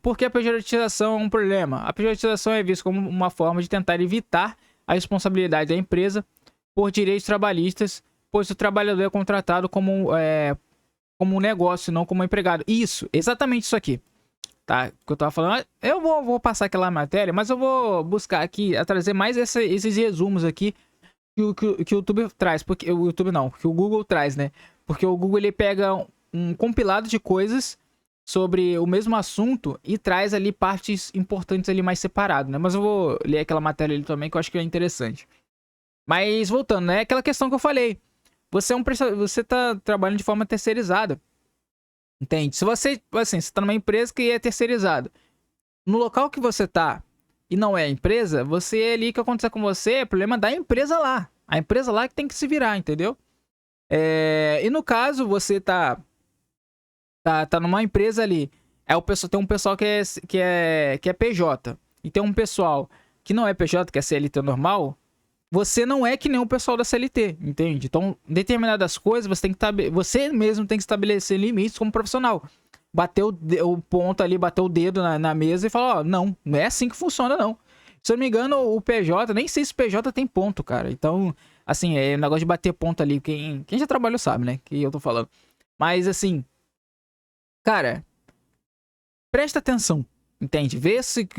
Por que a pejotização é um problema? A pejotização é vista como uma forma de tentar evitar a responsabilidade da empresa por direitos trabalhistas, pois o trabalhador é contratado como um negócio, não como um empregado. Isso, exatamente isso aqui. Tá, que eu tava falando. Eu vou passar aquela matéria, mas eu vou buscar aqui, a trazer mais esses resumos aqui que o YouTube traz. Porque o YouTube não, que o Google traz, né? Porque o Google ele pega um compilado de coisas sobre o mesmo assunto e traz ali partes importantes ali mais separado, né? Mas eu vou ler aquela matéria ali também que eu acho que é interessante. Mas voltando, né? Aquela questão que eu falei. Você tá trabalhando de forma terceirizada. Entende? Se você, assim, você tá numa empresa que é terceirizada. No local que você tá e não é a empresa, você ali que acontecer com você é problema da empresa lá. A empresa lá que tem que se virar, entendeu? E no caso, você tá numa empresa ali. Tem um pessoal que é PJ. E tem um pessoal que não é PJ, que é CLT normal. Você não é que nem o pessoal da CLT, entende? Então, determinadas coisas você mesmo tem que estabelecer limites como profissional. Bater o ponto ali, bater o dedo na mesa e falar, ó, não é assim que funciona, não. Se eu não me engano, o PJ, nem sei se o PJ tem ponto, cara. Então, assim, é um negócio de bater ponto ali. Quem já trabalhou sabe, né? Que eu tô falando. Mas, assim, cara, presta atenção. Entende? Vê se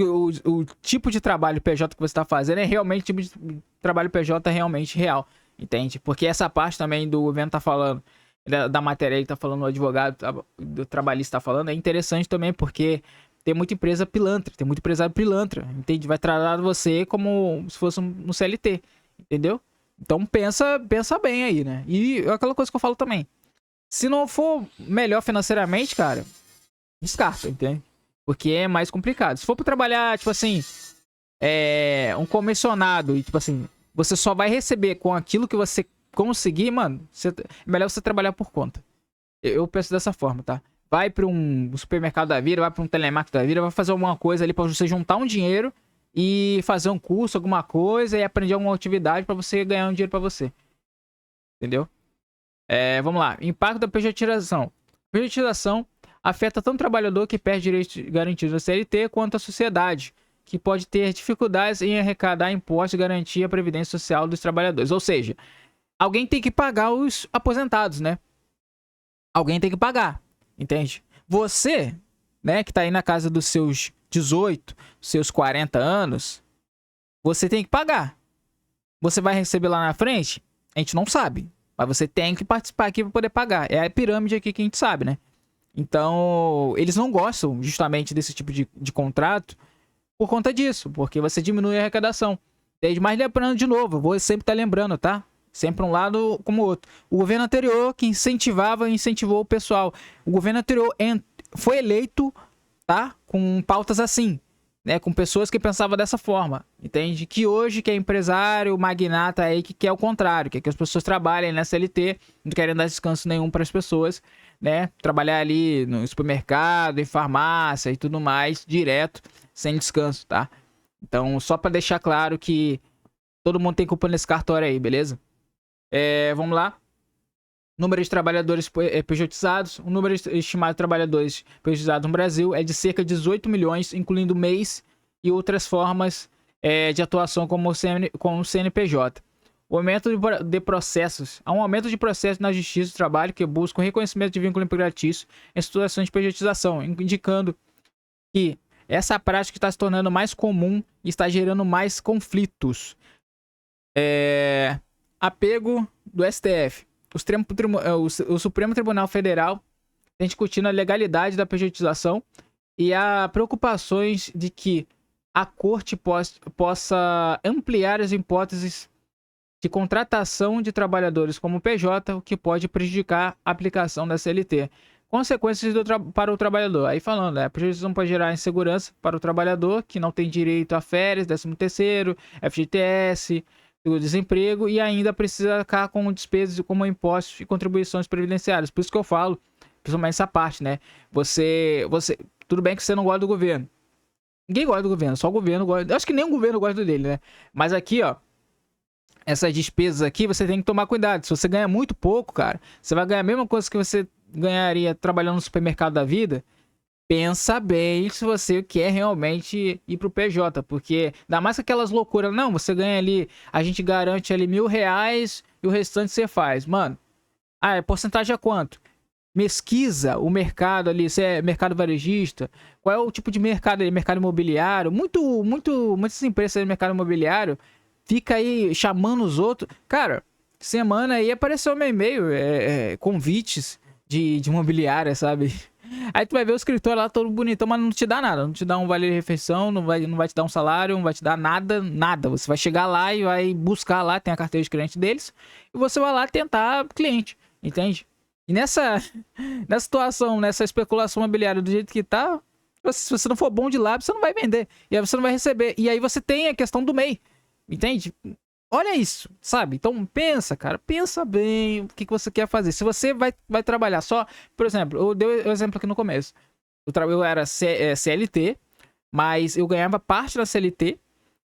o tipo de trabalho PJ que você está fazendo é realmente tipo de trabalho PJ realmente real. Entende? Porque essa parte também do governo tá falando, da matéria aí tá falando, o advogado do trabalhista tá falando, é interessante também porque tem muita empresa pilantra, tem muito empresário pilantra. Entende? Vai tratar você como se fosse um CLT. Entendeu? Então pensa bem aí, né? E aquela coisa que eu falo também. Se não for melhor financeiramente, cara, descarta, entende? Porque é mais complicado. Se for pra trabalhar, tipo assim, um comissionado, e tipo assim, você só vai receber com aquilo que você conseguir, mano, é melhor você trabalhar por conta. Eu penso dessa forma, tá? Vai pra um supermercado da vida, vai pra um telemarketing da vida, vai fazer alguma coisa ali pra você juntar um dinheiro e fazer um curso, alguma coisa, e aprender alguma atividade pra você ganhar um dinheiro pra você. Entendeu? Vamos lá. Impacto da pejotização. Pejotização afeta tanto o trabalhador que perde direitos garantidos da CLT, quanto a sociedade, que pode ter dificuldades em arrecadar impostos e garantir a previdência social dos trabalhadores. Ou seja, alguém tem que pagar os aposentados, né? Alguém tem que pagar, entende? Você, né, que tá aí na casa dos seus 18, seus 40 anos, você tem que pagar. Você vai receber lá na frente? A gente não sabe. Mas você tem que participar aqui para poder pagar. É a pirâmide aqui que a gente sabe, né? Então, eles não gostam justamente desse tipo de contrato por conta disso, porque você diminui a arrecadação. Mas lembrando de novo, vou sempre estar lembrando, tá? Sempre um lado como o outro. O governo anterior que incentivou o pessoal. O governo anterior foi eleito, tá? Com pautas assim, né? Com pessoas que pensavam dessa forma, entende? Que hoje que é empresário, magnata aí, que quer o contrário, que as pessoas trabalhem na CLT, não querem dar descanso nenhum para as pessoas, né? Trabalhar ali no supermercado, em farmácia e tudo mais, direto, sem descanso, tá? Então, só para deixar claro que todo mundo tem culpa nesse cartório aí, beleza? Vamos lá. Número de trabalhadores pejotizados. O número estimado de trabalhadores pejotizados no Brasil é de cerca de 18 milhões, incluindo MEIs e outras formas de atuação como o CNPJ. O aumento de processos. Há um aumento de processos na Justiça do Trabalho que busca o reconhecimento de vínculo empregatício em situações de pejotização, indicando que essa prática está se tornando mais comum e está gerando mais conflitos. Apego do STF. O Supremo Tribunal Federal tem discutindo a legalidade da pejotização e há preocupações de que a Corte possa ampliar as hipóteses de contratação de trabalhadores como PJ, o que pode prejudicar a aplicação da CLT. Consequências para o trabalhador. Aí falando, a pejotização pode gerar insegurança para o trabalhador, que não tem direito a férias, 13º, FGTS, o desemprego, e ainda precisa arcar com despesas como impostos e contribuições previdenciárias. Por isso que eu falo, principalmente essa parte, né? Tudo bem que você não gosta do governo, Ninguém gosta do governo, só o governo gosta. Eu acho que nem o governo gosta dele, né? Mas aqui, ó, essas despesas aqui, você tem que tomar cuidado. Se você ganha muito pouco, cara, você vai ganhar a mesma coisa que você ganharia trabalhando no supermercado da vida. Pensa bem se você quer realmente ir pro PJ, porque ainda mais aquelas loucuras. Não, você ganha ali, a gente garante ali R$1.000 e o restante você faz. Mano, porcentagem é quanto? Pesquisa o mercado ali, se é mercado varejista, qual é o tipo de mercado ali, mercado imobiliário. Muitas empresas do mercado imobiliário fica aí chamando os outros. Cara, semana aí apareceu meu e-mail, convites de imobiliária, sabe? Aí tu vai ver o escritório lá todo bonitão, mas não te dá nada. Não te dá um vale-refeição, não vai te dar um salário, não vai te dar nada, nada. Você vai chegar lá e vai buscar lá, tem a carteira de cliente deles, e você vai lá tentar cliente, entende? E nessa situação, nessa especulação imobiliária do jeito que tá, se você não for bom de lábio, você não vai vender. E aí você não vai receber. E aí você tem a questão do MEI, entende? Olha isso, sabe? Então pensa, cara, pensa bem o que você quer fazer. Se você vai trabalhar só, por exemplo, eu dei o exemplo aqui no começo. Eu era CLT, mas eu ganhava parte da CLT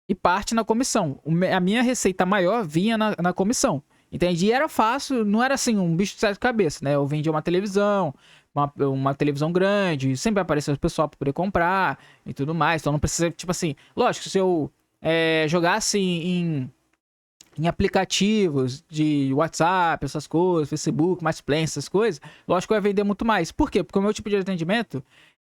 e parte na comissão. A minha receita maior vinha na comissão, entende? E era fácil, não era assim um bicho de sete cabeças, né? Eu vendia uma televisão, uma televisão grande, sempre aparecia o pessoal para poder comprar e tudo mais. Então não precisa, tipo assim, lógico, se eu jogasse em aplicativos de WhatsApp, essas coisas, Facebook, Marketplace, essas coisas, lógico que eu ia vender muito mais. Por quê? Porque o meu tipo de atendimento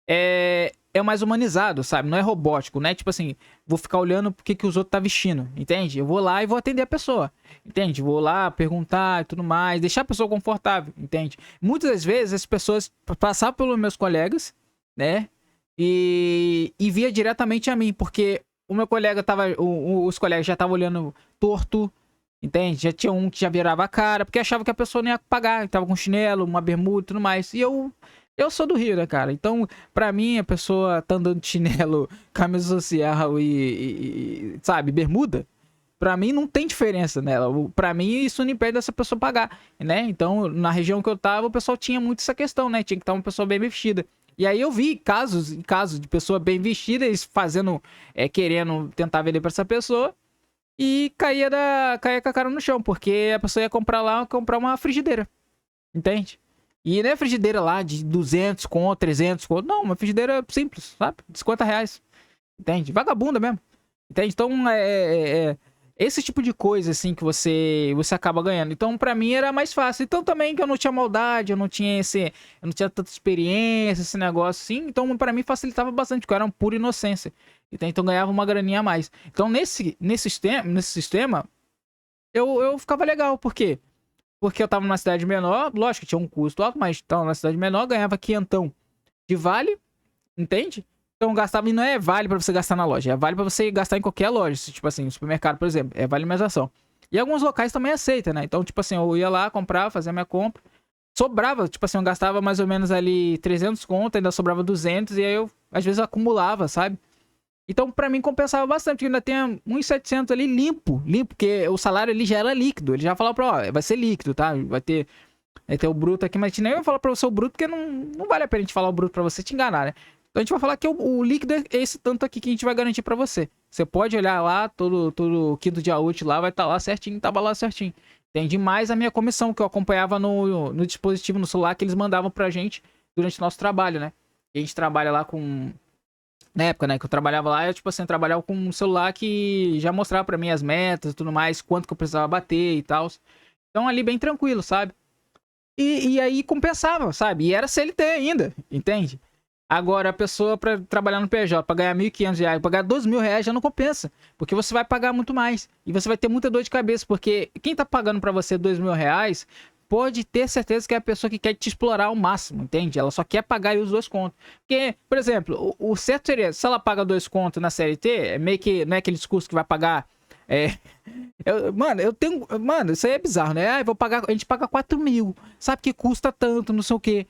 é mais humanizado, sabe? Não é robótico, né? Tipo assim, vou ficar olhando o que os outros tá vestindo, entende? Eu vou lá e vou atender a pessoa, entende? Vou lá perguntar e tudo mais, deixar a pessoa confortável, entende? Muitas das vezes as pessoas passavam pelos meus colegas, né? E via diretamente a mim, porque o meu colega os colegas já estavam olhando torto, entende? Já tinha um que já virava a cara, porque achava que a pessoa não ia pagar, tava com chinelo, uma bermuda e tudo mais. E eu sou do Rio, né, cara? Então, pra mim, a pessoa tá andando de chinelo, camisa social e sabe, bermuda, pra mim não tem diferença nela. Pra mim, isso não impede dessa pessoa pagar, né? Então, na região que eu tava, o pessoal tinha muito essa questão, né? Tinha que estar uma pessoa bem vestida. E aí eu vi casos de pessoa bem vestida, eles fazendo, querendo tentar vender pra essa pessoa, e caía com a cara no chão, porque a pessoa ia comprar uma frigideira, entende? E não é frigideira lá de 200 conto, 300 conto, não, uma frigideira simples, sabe? De R$50, entende? Vagabunda mesmo, entende? Então, esse tipo de coisa, assim, que você acaba ganhando. Então, pra mim, era mais fácil. Então, também que eu não tinha maldade, eu não tinha tanta experiência, esse negócio, assim. Então, pra mim, facilitava bastante, porque eu era uma pura inocência. Então, eu ganhava uma graninha a mais. Então, nesse sistema, eu ficava legal. Por quê? Porque eu tava numa cidade menor, lógico que tinha um custo alto, mas tava numa cidade menor, ganhava quinhentão de vale, entende? Então gastava, e não é vale pra você gastar na loja, é vale pra você gastar em qualquer loja, tipo assim, no supermercado, por exemplo, é vale alimentação. E alguns locais também aceitam, né? Então, tipo assim, eu ia lá, comprava, fazia minha compra, sobrava, tipo assim, eu gastava mais ou menos ali 300 conto, ainda sobrava 200, e aí eu, às vezes, acumulava, sabe? Então, pra mim, compensava bastante, porque ainda tem uns 700 ali limpo, porque o salário ali já era líquido, ele já falava pra, vai ser líquido, tá? Vai ter o bruto aqui, mas a gente nem vai falar pra você o bruto, porque não vale a pena a gente falar o bruto pra você te enganar, né? Então a gente vai falar que o líquido é esse tanto aqui que a gente vai garantir pra você. Você pode olhar lá, todo quinto dia útil lá, vai estar lá certinho, tava lá certinho. Tem demais a minha comissão, que eu acompanhava no dispositivo, no celular, que eles mandavam pra gente durante o nosso trabalho, né? E a gente trabalha lá com... Na época, né, que eu trabalhava lá, eu, tipo assim, trabalhava com um celular que já mostrava pra mim as metas e tudo mais, quanto que eu precisava bater e tal. Então ali bem tranquilo, sabe? E aí compensava, sabe? E era CLT ainda, entende? Agora, a pessoa pra trabalhar no PJ, pra ganhar R$1.500, pra ganhar R$2.000 já não compensa. Porque você vai pagar muito mais. E você vai ter muita dor de cabeça. Porque quem tá pagando pra você R$2.000 pode ter certeza que é a pessoa que quer te explorar ao máximo, entende? Ela só quer pagar os 2 contos. Porque, por exemplo, o certo seria, se ela paga 2 contos na CLT, é meio que, não é aquele discurso que vai pagar... Mano, isso aí é bizarro, né? A gente paga 4.000. Sabe que custa tanto, não sei o quê.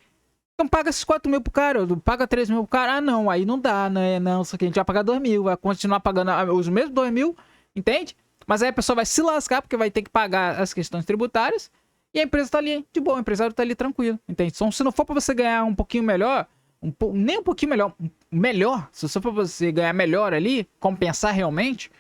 Então paga esses 4.000 pro cara, paga 3.000 pro cara. Ah, não, aí não dá, né? Não, isso aqui a gente vai pagar 2.000, vai continuar pagando os mesmos 2.000, entende? Mas aí a pessoa vai se lascar porque vai ter que pagar as questões tributárias e a empresa tá ali de boa, o empresário tá ali tranquilo, entende? Então, se não for pra você ganhar um pouquinho melhor, nem um pouquinho melhor, melhor, se for pra você ganhar melhor ali, compensar realmente,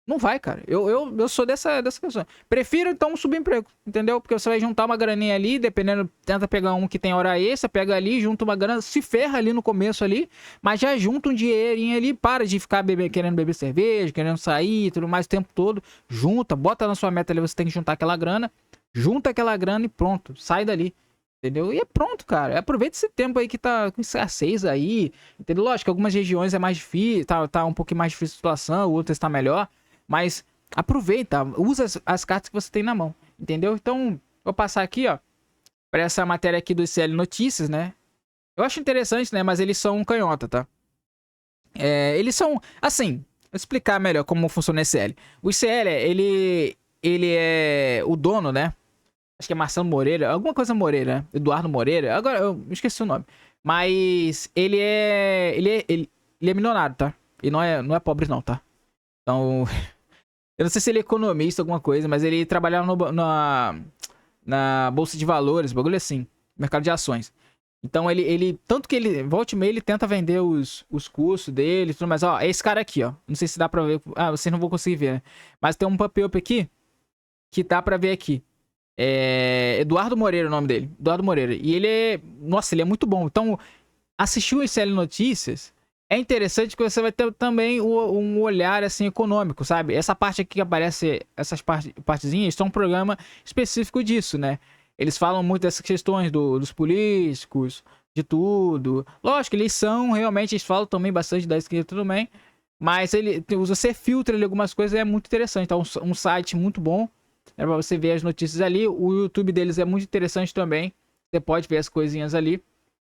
não vai, cara. Eu sou dessa questão. Prefiro, então, um subemprego, entendeu? Porque você vai juntar uma graninha ali, dependendo, tenta pegar um que tem hora extra, pega ali, junta uma grana, se ferra ali no começo ali, mas já junta um dinheirinho ali, para de ficar querendo beber cerveja, querendo sair, tudo mais o tempo todo. Junta, bota na sua meta ali, você tem que juntar aquela grana, junta aquela grana e pronto, sai dali. Entendeu? E é pronto, cara. Aproveita esse tempo aí que tá com escassez aí. Entendeu? Lógico que algumas regiões é mais difícil, tá um pouquinho mais difícil a situação, outras tá melhor. Mas aproveita, usa as cartas que você tem na mão. Entendeu? Então, vou passar aqui, ó, pra essa matéria aqui do ICL Notícias, né? Eu acho interessante, né? Mas eles são um canhota, tá? Eles são, assim, vou explicar melhor como funciona o ICL. O ICL, ele é o dono, né? Acho que é Marcelo Moreira, alguma coisa Moreira, né? Eduardo Moreira, agora eu esqueci o nome. Mas ele é milionário, tá? E não é pobre não, tá? Então, eu não sei se ele é economista, alguma coisa, mas ele trabalhava na Bolsa de Valores, bagulho assim, mercado de ações. Então tanto que ele, volta e meia, ele tenta vender os cursos dele e tudo mais. Ó, é esse cara aqui, ó. Não sei se dá pra ver, vocês não vão conseguir ver, né? Mas tem um pop-up aqui, que dá pra ver aqui. Eduardo Moreira, o nome dele. Eduardo Moreira. E ele é... Nossa, ele é muito bom. Então, assistir o ICL Notícias é interessante que você vai ter também um olhar, assim, econômico, sabe? Essa parte aqui que aparece, essas partezinhas, são um programa específico disso, né? Eles falam muito dessas questões dos políticos, de tudo. Lógico, eles são, realmente, eles falam também bastante da esquerda também. Mas você filtra ali algumas coisas, é muito interessante. Então, um site muito bom. É pra você ver as notícias ali. O YouTube deles é muito interessante também. Você pode ver as coisinhas ali.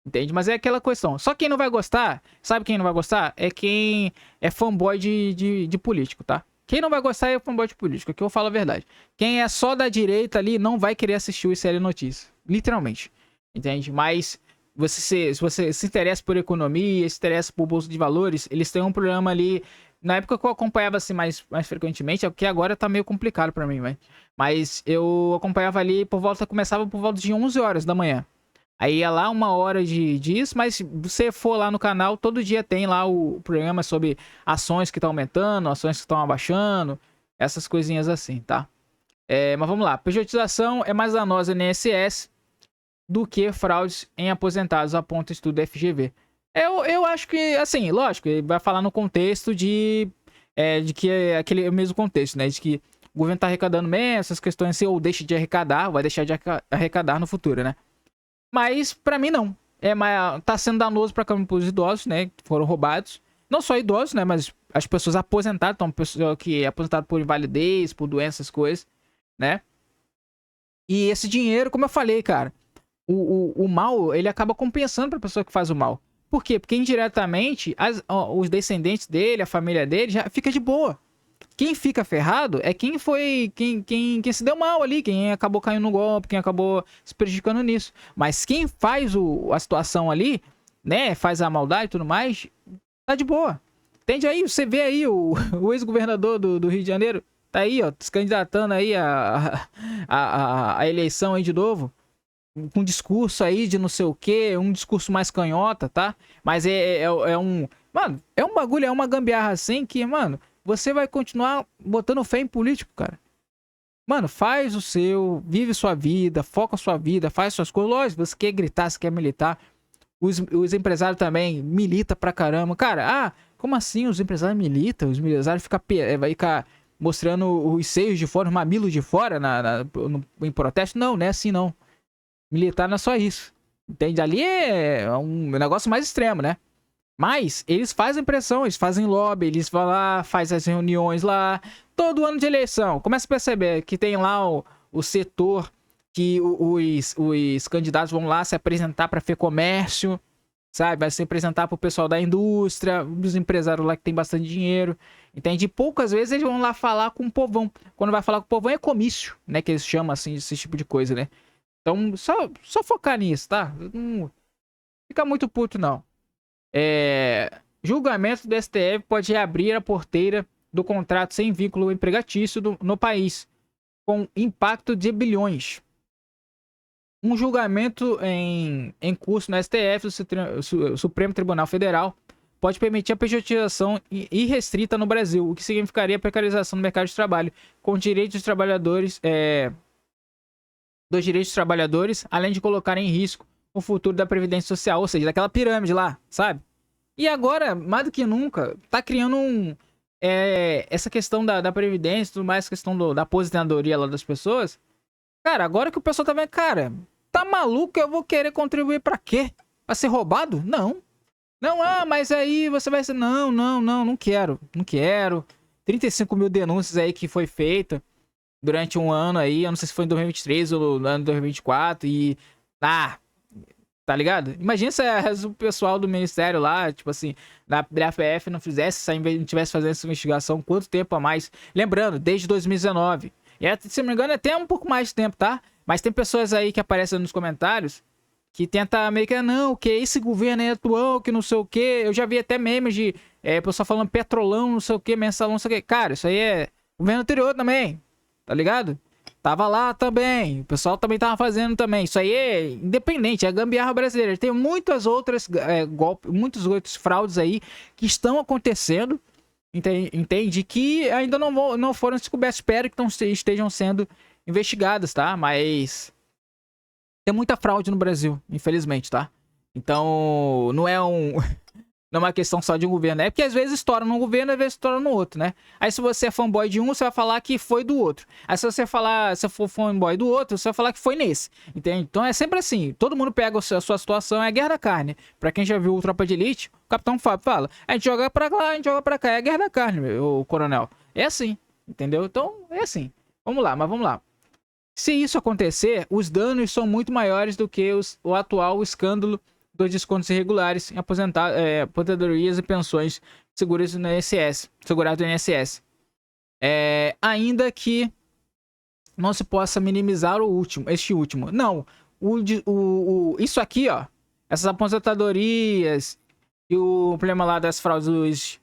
Entende? Mas é aquela questão. Só quem não vai gostar, sabe quem não vai gostar? É quem é fanboy de político, tá? Quem não vai gostar é fanboy de político, aqui eu falo a verdade. Quem é só da direita ali não vai querer assistir o ICL Notícias. Literalmente. Entende? Mas se você se interessa por economia, se interessa por bolsa de valores, eles têm um programa ali. Na época que eu acompanhava assim mais frequentemente, é porque agora tá meio complicado pra mim, mas eu acompanhava ali começava por volta de 11 horas da manhã. Aí ia lá 1 hora disso, mas se você for lá no canal, todo dia tem lá o programa sobre ações que estão aumentando, ações que estão abaixando, essas coisinhas assim, tá? Mas vamos lá, pejotização é mais danosa no INSS do que fraudes em aposentados, aponta o estudo FGV. Eu acho que, assim, lógico, ele vai falar no contexto de que é aquele mesmo contexto, né? De que o governo tá arrecadando mesmo, essas questões assim, ou deixa de arrecadar, vai deixar de arrecadar no futuro, né? Mas, pra mim, não. Tá sendo danoso pra os idosos, né? Que foram roubados. Não só idosos, né? Mas as pessoas aposentadas, então, pessoa que é aposentada por invalidez, por doenças, coisas, né? E esse dinheiro, como eu falei, cara, o mal, ele acaba compensando pra pessoa que faz o mal. Por quê? Porque indiretamente, os descendentes dele, a família dele, já fica de boa. Quem fica ferrado é quem se deu mal ali, quem acabou caindo no golpe, quem acabou se prejudicando nisso. Mas quem faz a situação ali, né, faz a maldade e tudo mais, tá de boa. Entende aí? Você vê aí o ex-governador do Rio de Janeiro, tá aí, ó, se candidatando aí a eleição aí de novo, com um discurso aí de não sei o que, um discurso mais canhota, tá? Mas mano, é um bagulho, é uma gambiarra assim que, mano, você vai continuar botando fé em político, cara. Mano, faz o seu, vive sua vida, foca a sua vida, faz suas coisas. Lógico, você quer gritar, você quer militar. Os empresários também militam pra caramba. Cara, como assim os empresários militam? Os empresários vai ficar mostrando os seios de fora, os mamilos de fora em protesto? Não é assim não. Militar não é só isso. Entende? Ali é um negócio mais extremo, né? Mas eles fazem pressão, eles fazem lobby, eles vão lá, fazem as reuniões lá. Todo ano de eleição, começa a perceber que tem lá o setor que os candidatos vão lá se apresentar para FEComércio, sabe? Vai se apresentar para o pessoal da indústria, dos empresários lá que tem bastante dinheiro. Entende? E poucas vezes eles vão lá falar com o povão. Quando vai falar com o povão é comício, né? Que eles chamam assim, esse tipo de coisa, né? Então, só focar nisso, tá? Não fica muito puto, não. Julgamento do STF pode reabrir a porteira do contrato sem vínculo empregatício no país, com impacto de bilhões. Um julgamento em curso no STF, o Supremo Tribunal Federal, pode permitir a pejotização irrestrita no Brasil, o que significaria precarização do mercado de trabalho, com direitos dos trabalhadores, além de colocar em risco o futuro da Previdência Social, ou seja, daquela pirâmide lá, sabe? E agora, mais do que nunca, tá criando essa questão da Previdência, tudo mais, questão da aposentadoria lá das pessoas. Cara, agora que o pessoal tá vendo, cara, tá maluco? Eu vou querer contribuir pra quê? Pra ser roubado? Não. Não, mas aí você vai ser... Não quero. 35 mil denúncias aí que foi feita durante um ano aí, eu não sei se foi em 2023 ou no ano 2024, e... tá ligado? Imagina se o pessoal do ministério lá, tipo assim, da FF não tivesse fazendo essa investigação, quanto tempo a mais? Lembrando, desde 2019. E se não me engano, é até um pouco mais de tempo, tá? Mas tem pessoas aí que aparecem nos comentários que tentam meio que, não, que esse governo é atual, que não sei o que. Eu já vi até memes de pessoal falando petrolão, não sei o que, mensalão, não sei o que. Cara, isso aí é governo anterior também, tá ligado? Tava lá também, o pessoal também tava fazendo também. Isso aí é independente, é a gambiarra brasileira. Tem muitas outras golpes, muitos outros fraudes aí que estão acontecendo, entende? Que ainda não foram descobertos. Espero que estejam sendo investigadas, tá? Mas tem muita fraude no Brasil, infelizmente, tá? Então, não é uma questão só de um governo. É porque às vezes estoura num governo, às vezes estoura no outro, né? Aí se você é fanboy de um, você vai falar que foi do outro. Aí se você for fanboy do outro, você vai falar que foi nesse. Entende? Então é sempre assim. Todo mundo pega a sua situação, é a guerra da carne. Pra quem já viu o Tropa de Elite, o Capitão Fábio fala: a gente joga pra lá, a gente joga pra cá. É a guerra da carne, o coronel. É assim, entendeu? Então é assim. Vamos lá. Se isso acontecer, os danos são muito maiores do que o atual escândalo dos descontos irregulares em aposentadorias e pensões seguradas no INSS. Ainda que não se possa minimizar este último. Não. Isso aqui, ó. Essas aposentadorias e o problema lá das fraudes dos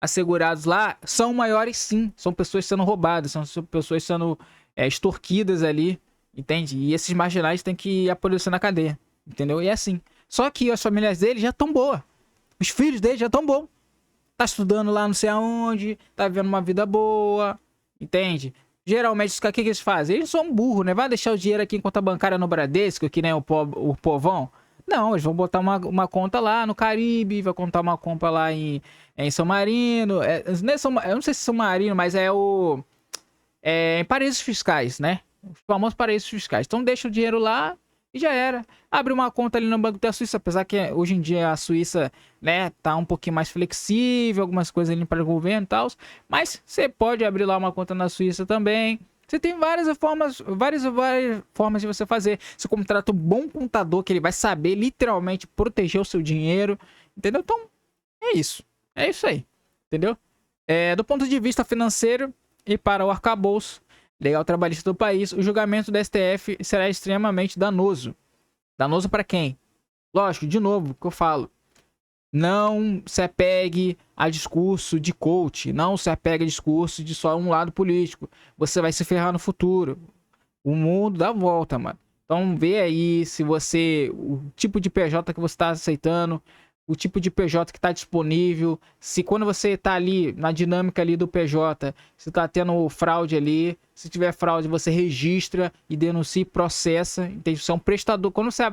assegurados lá são maiores, sim. São pessoas sendo roubadas, são pessoas sendo extorquidas ali, entende? E esses marginais têm que apodrecer na cadeia, entendeu? E é assim. Só que as famílias dele já estão boas. Os filhos dele já estão bons. Tá estudando lá não sei aonde, tá vivendo uma vida boa, entende? Geralmente, o que eles fazem? Eles são burros, né? Vai deixar o dinheiro aqui em conta bancária no Bradesco, que nem o povão? Não, eles vão botar uma conta lá no Caribe, vai contar uma conta lá em São Marino. Eu não sei se é São Marino, mas em paraísos fiscais, né? Os famosos paraísos fiscais. Então deixa o dinheiro lá e já era. Abre uma conta ali no Banco da Suíça, apesar que hoje em dia a Suíça, né, tá um pouquinho mais flexível, algumas coisas ali para o governo e tal. Mas você pode abrir lá uma conta na Suíça também. Você tem várias formas de você fazer. Você contrata um bom contador que ele vai saber literalmente proteger o seu dinheiro, entendeu? Então, é isso. É isso aí, entendeu? Do ponto de vista financeiro e para o arcabouço legal trabalhista do país, o julgamento do STF será extremamente danoso. Danoso para quem? Lógico, de novo, o que eu falo. Não se apegue a discurso de coach. Não se apegue a discurso de só um lado político. Você vai se ferrar no futuro. O mundo dá volta, mano. Então vê aí se você... O tipo de PJ que você está aceitando. O tipo de PJ que está disponível. Se quando você está ali na dinâmica ali do PJ, se está tendo fraude ali. Se tiver fraude, você registra e denuncia e processa. Entende? Você é um prestador. Quando você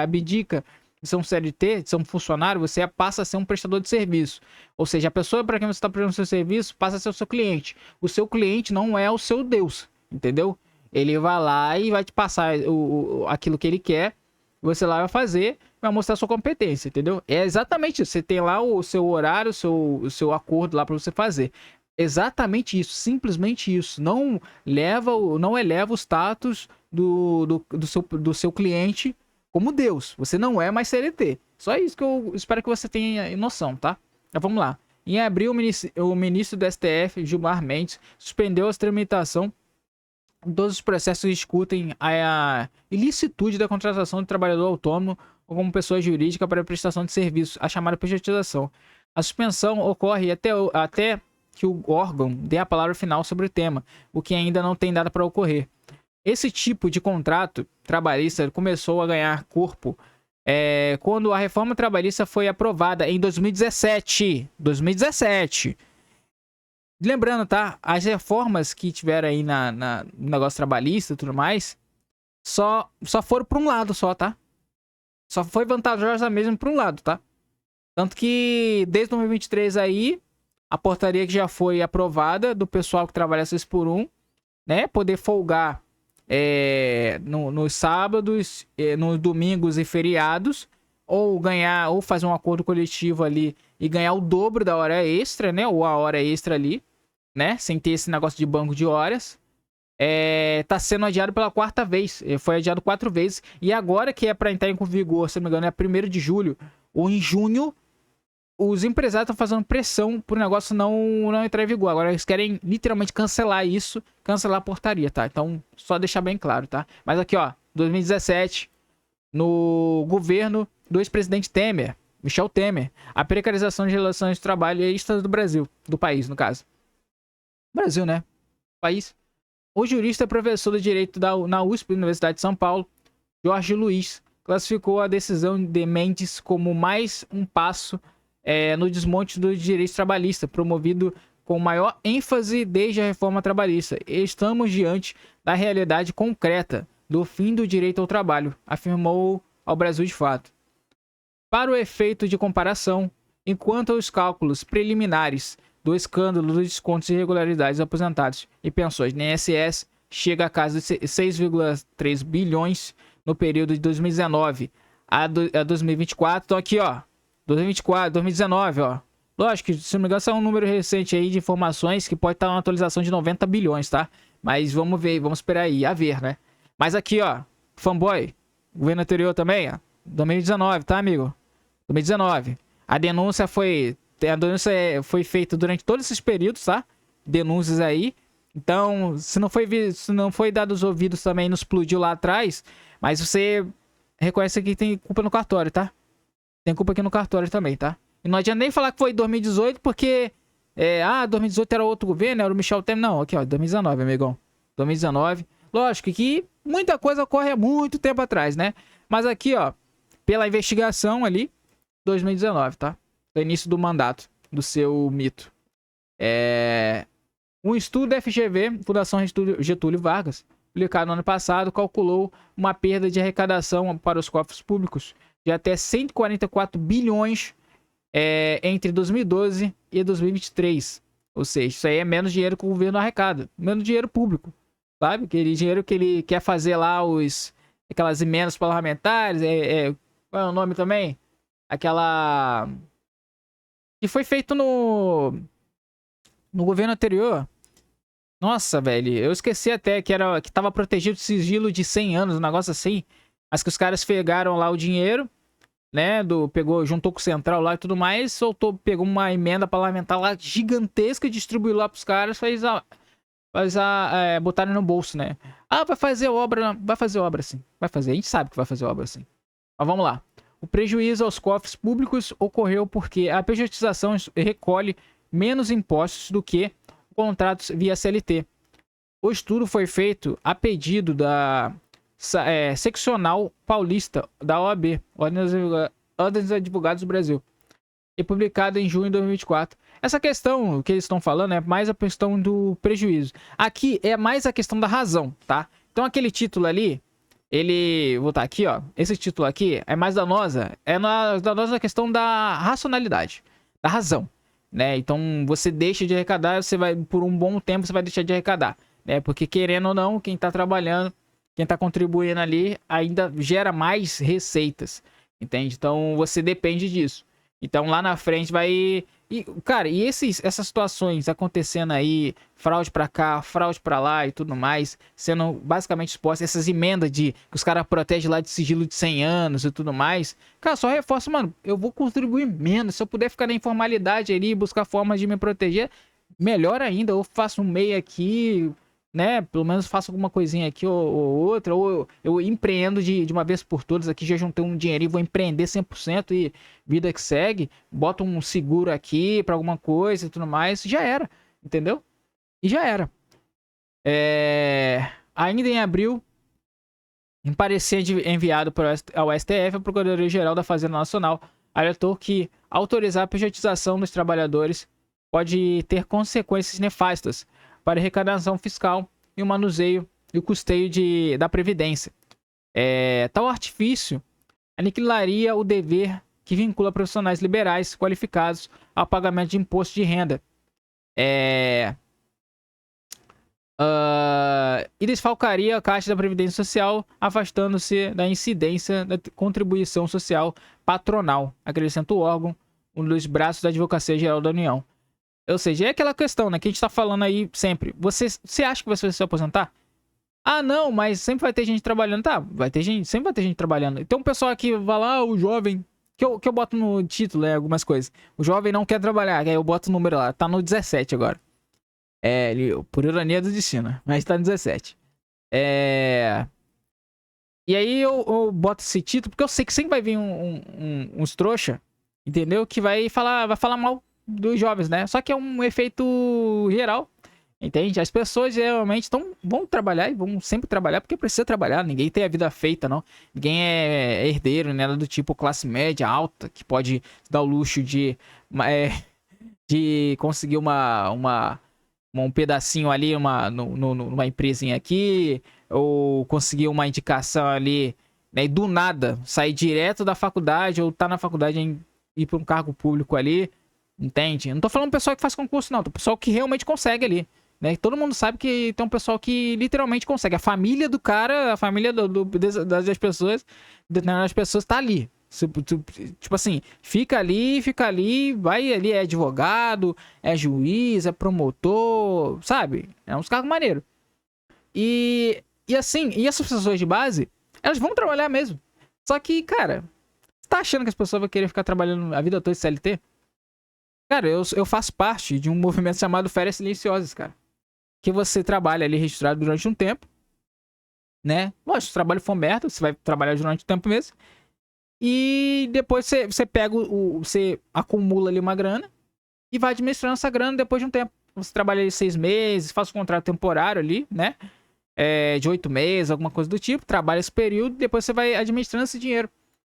abdica de ser um CLT, de ser um funcionário, você passa a ser um prestador de serviço. Ou seja, a pessoa para quem você está prestando seu serviço passa a ser o seu cliente. O seu cliente não é o seu Deus, entendeu? Ele vai lá e vai te passar aquilo que ele quer, você lá vai fazer, vai mostrar a sua competência, entendeu? É exatamente isso. Você tem lá o seu horário, o seu acordo lá para você fazer. Exatamente isso, simplesmente isso. Não eleva o status do seu cliente como Deus. Você não é mais CLT. Só isso que eu espero que você tenha noção, tá? Então vamos lá. Em abril, o ministro do STF, Gilmar Mendes, suspendeu a tramitação de todos os processos que discutem a ilicitude da contratação de trabalhador autônomo ou como pessoa jurídica para a prestação de serviços, a chamada pejotização. A suspensão ocorre até que o órgão dê a palavra final sobre o tema, o que ainda não tem data para ocorrer. Esse tipo de contrato trabalhista começou a ganhar corpo quando a reforma trabalhista foi aprovada em 2017. 2017. Lembrando, tá? As reformas que tiveram aí no negócio trabalhista e tudo mais, só foram para um lado só, tá? Só foi vantajosa mesmo para um lado, tá? Tanto que desde 2023 aí, a portaria que já foi aprovada do pessoal que trabalha 6 por 1, né? Poder folgar nos sábados, nos domingos e feriados, ou fazer um acordo coletivo ali e ganhar o dobro da hora extra, né? Ou a hora extra ali, né? Sem ter esse negócio de banco de horas. Tá sendo adiado pela 4ª vez. Foi adiado 4 vezes. E agora que é para entrar em vigor, se não me engano, é 1º de julho ou em junho, os empresários estão fazendo pressão pro negócio não entrar em vigor. Agora eles querem literalmente cancelar isso, cancelar a portaria, tá? Então, só deixar bem claro, tá? Mas aqui, ó, 2017, no governo do ex-presidente Temer, Michel Temer, a precarização de relações de trabalho extra do Brasil, do país, no caso. Brasil, né? País. O jurista e professor de direito na USP, Universidade de São Paulo, Jorge Luiz, classificou a decisão de Mendes como mais um passo no desmonte do direito trabalhista, promovido com maior ênfase desde a reforma trabalhista. Estamos diante da realidade concreta do fim do direito ao trabalho, afirmou ao Brasil de Fato. Para o efeito de comparação, enquanto os cálculos preliminares do escândalo dos descontos e irregularidades aposentados e pensões no INSS chega a casa de 6,3 bilhões no período de 2019 a 2024. Então aqui, ó, 2024, 2019, ó. Lógico que, se não me engano, isso é um número recente aí de informações que pode estar uma atualização de 90 bilhões, tá? Mas vamos ver, vamos esperar aí, a ver, né? Mas aqui, ó, fanboy, governo anterior também, ó, 2019, tá, amigo? 2019. A denúncia foi feita durante todos esses períodos, tá? Denúncias aí. Então, se não foi dado os ouvidos também, não explodiu lá atrás, mas você reconhece que tem culpa no cartório, tá? Tem culpa aqui no cartório também, tá? E não adianta nem falar que foi 2018, porque 2018 era outro governo, era o Michel Temer. Não, aqui, ó, 2019, amigão. 2019. Lógico que muita coisa ocorre há muito tempo atrás, né? Mas aqui, ó, pela investigação ali, 2019, tá? Do início do mandato do seu mito. Um estudo da FGV, Fundação Getúlio Vargas, publicado no ano passado, calculou uma perda de arrecadação para os cofres públicos de até 144 bilhões entre 2012 e 2023. Ou seja, isso aí é menos dinheiro que o governo arrecada, menos dinheiro público, sabe? Aquele dinheiro que ele quer fazer lá, aquelas emendas parlamentares, qual é o nome também? Aquela que foi feito no governo anterior. Nossa, velho, eu esqueci até que tava protegido de sigilo de 100 anos, um negócio assim. Mas que os caras pegaram lá o dinheiro, né, juntou com o Central lá e tudo mais, pegou uma emenda parlamentar lá gigantesca, distribuiu lá pros caras, botaram no bolso, né? Vai fazer obra sim. Vai fazer, a gente sabe que vai fazer obra sim. Mas vamos lá. O prejuízo aos cofres públicos ocorreu porque a pejotização recolhe menos impostos do que contratos via CLT. O estudo foi feito a pedido da seccional paulista da OAB, Ordem dos Advogados do Brasil, e publicado em junho de 2024. Essa questão que eles estão falando é mais a questão do prejuízo. Aqui é mais a questão da razão, tá? Então aquele título ali, vou botar aqui, ó, esse título aqui é mais danosa, danosa na questão da racionalidade, da razão, né? Então você deixa de arrecadar, por um bom tempo você vai deixar de arrecadar, né? Porque querendo ou não, quem tá trabalhando, quem tá contribuindo ali ainda gera mais receitas, entende? Então você depende disso. Então lá na frente vai... Cara, essas situações acontecendo aí, fraude pra cá, fraude pra lá e tudo mais, sendo basicamente expostas, essas emendas que os caras protegem lá de sigilo de 100 anos e tudo mais, cara, só reforça, mano, eu vou contribuir menos, se eu puder ficar na informalidade ali e buscar formas de me proteger, melhor ainda, eu faço um MEI aqui, né, pelo menos faço alguma coisinha aqui ou outra, ou eu empreendo de uma vez por todas aqui, já juntei um dinheirinho, vou empreender 100% e vida que segue, boto um seguro aqui pra alguma coisa e tudo mais, já era, entendeu? E já era. Ainda em abril, Em parecer enviado ao STF, a Procuradoria-Geral da Fazenda Nacional alertou que autorizar a pejotização dos trabalhadores pode ter consequências nefastas para a arrecadação fiscal e o manuseio e o custeio da Previdência. Tal artifício aniquilaria o dever que vincula profissionais liberais qualificados ao pagamento de imposto de renda. E desfalcaria a Caixa da Previdência Social, afastando-se da incidência da contribuição social patronal, acrescenta o órgão, um dos braços da Advocacia Geral da União. Ou seja, é aquela questão, né, que a gente tá falando aí sempre. Você acha que você vai se aposentar? Ah, não, mas sempre vai ter gente trabalhando. Tá, sempre vai ter gente trabalhando. Então o pessoal aqui vai lá, o jovem, que eu boto no título, algumas coisas. O jovem não quer trabalhar, aí eu boto o número lá, tá no 17 agora. Por ironia do destino, mas tá no 17. E aí eu boto esse título, porque eu sei que sempre vai vir uns trouxa, entendeu? Que vai falar mal dos jovens, né? Só que é um efeito geral, entende? As pessoas geralmente vão trabalhar e vão sempre trabalhar porque precisa trabalhar. Ninguém tem a vida feita, não. Ninguém é herdeiro, né? Do tipo classe média alta, que pode dar o luxo de conseguir um pedacinho ali numa empresinha aqui, ou conseguir uma indicação ali, né? E do nada sair direto da faculdade, ou tá na faculdade e ir para um cargo público ali. Entende? Eu não tô falando pessoal que faz concurso, não. Tô pessoal que realmente consegue ali, né? Todo mundo sabe que tem um pessoal que literalmente consegue. A família do cara, a família das pessoas, tá ali. Tipo assim, fica ali, vai ali, é advogado, é juiz, é promotor, sabe? É uns cargos maneiros. E assim, e essas pessoas de base, elas vão trabalhar mesmo. Só que, cara, você tá achando que as pessoas vão querer ficar trabalhando a vida toda de CLT? Cara, eu faço parte de um movimento chamado Férias Silenciosas, cara. Que você trabalha ali registrado durante um tempo, né? Lógico, se o trabalho for merda, você vai trabalhar durante um tempo mesmo. E depois você pega você acumula ali uma grana e vai administrando essa grana depois de um tempo. Você trabalha ali 6 meses, faz um contrato temporário ali, né? De 8 meses, alguma coisa do tipo. Trabalha esse período, depois você vai administrando esse dinheiro.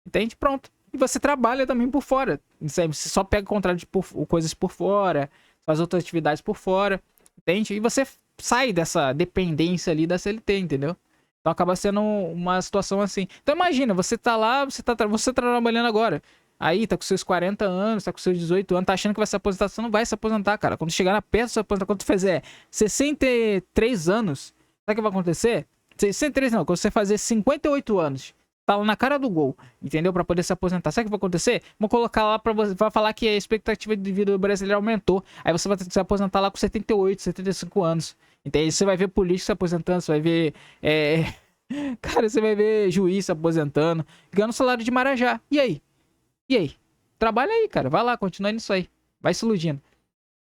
Entende? Pronto. E você trabalha também por fora. Você só pega contrato de coisas por fora, faz outras atividades por fora, entende? E você sai dessa dependência ali da CLT, entendeu? Então acaba sendo uma situação assim. Então imagina, você tá lá, você tá trabalhando agora. Aí tá com seus 40 anos, tá com seus 18 anos, tá achando que vai se aposentar, você não vai se aposentar, cara. Quando chegar na perto, você aposentar, quando tu fizer 63 anos, sabe o que vai acontecer? 63 não, quando você fazer 58 anos, tá lá na cara do gol, entendeu? Pra poder se aposentar. Sabe o que vai acontecer? Vou colocar lá pra você, vai falar que a expectativa de vida do brasileiro aumentou. Aí você vai se aposentar lá com 78, 75 anos. Entende? Você vai ver político se aposentando, você vai ver... Cara, você vai ver juiz se aposentando, ganhando salário de Marajá. E aí? Trabalha aí, cara. Vai lá, continua nisso aí. Vai se iludindo.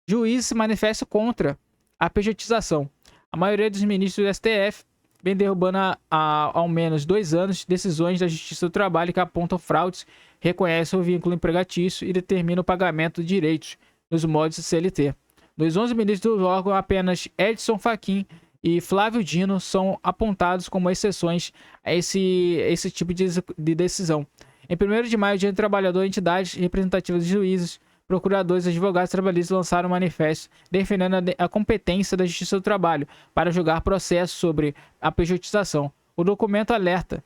Juiz se manifesta contra a pejotização. A maioria dos ministros do STF vem derrubando há ao menos 2 anos decisões da Justiça do Trabalho que apontam fraudes, reconhecem o vínculo empregatício e determinam o pagamento de direitos nos moldes do CLT. Dos 11 ministros do órgão, apenas Edson Fachin e Flávio Dino são apontados como exceções a esse tipo de decisão. Em 1º de maio, Dia do Trabalhador, entidades representativas de juízes, procuradores e advogados trabalhistas lançaram um manifesto defendendo a competência da Justiça do Trabalho para julgar processos sobre a pejotização. O documento alerta,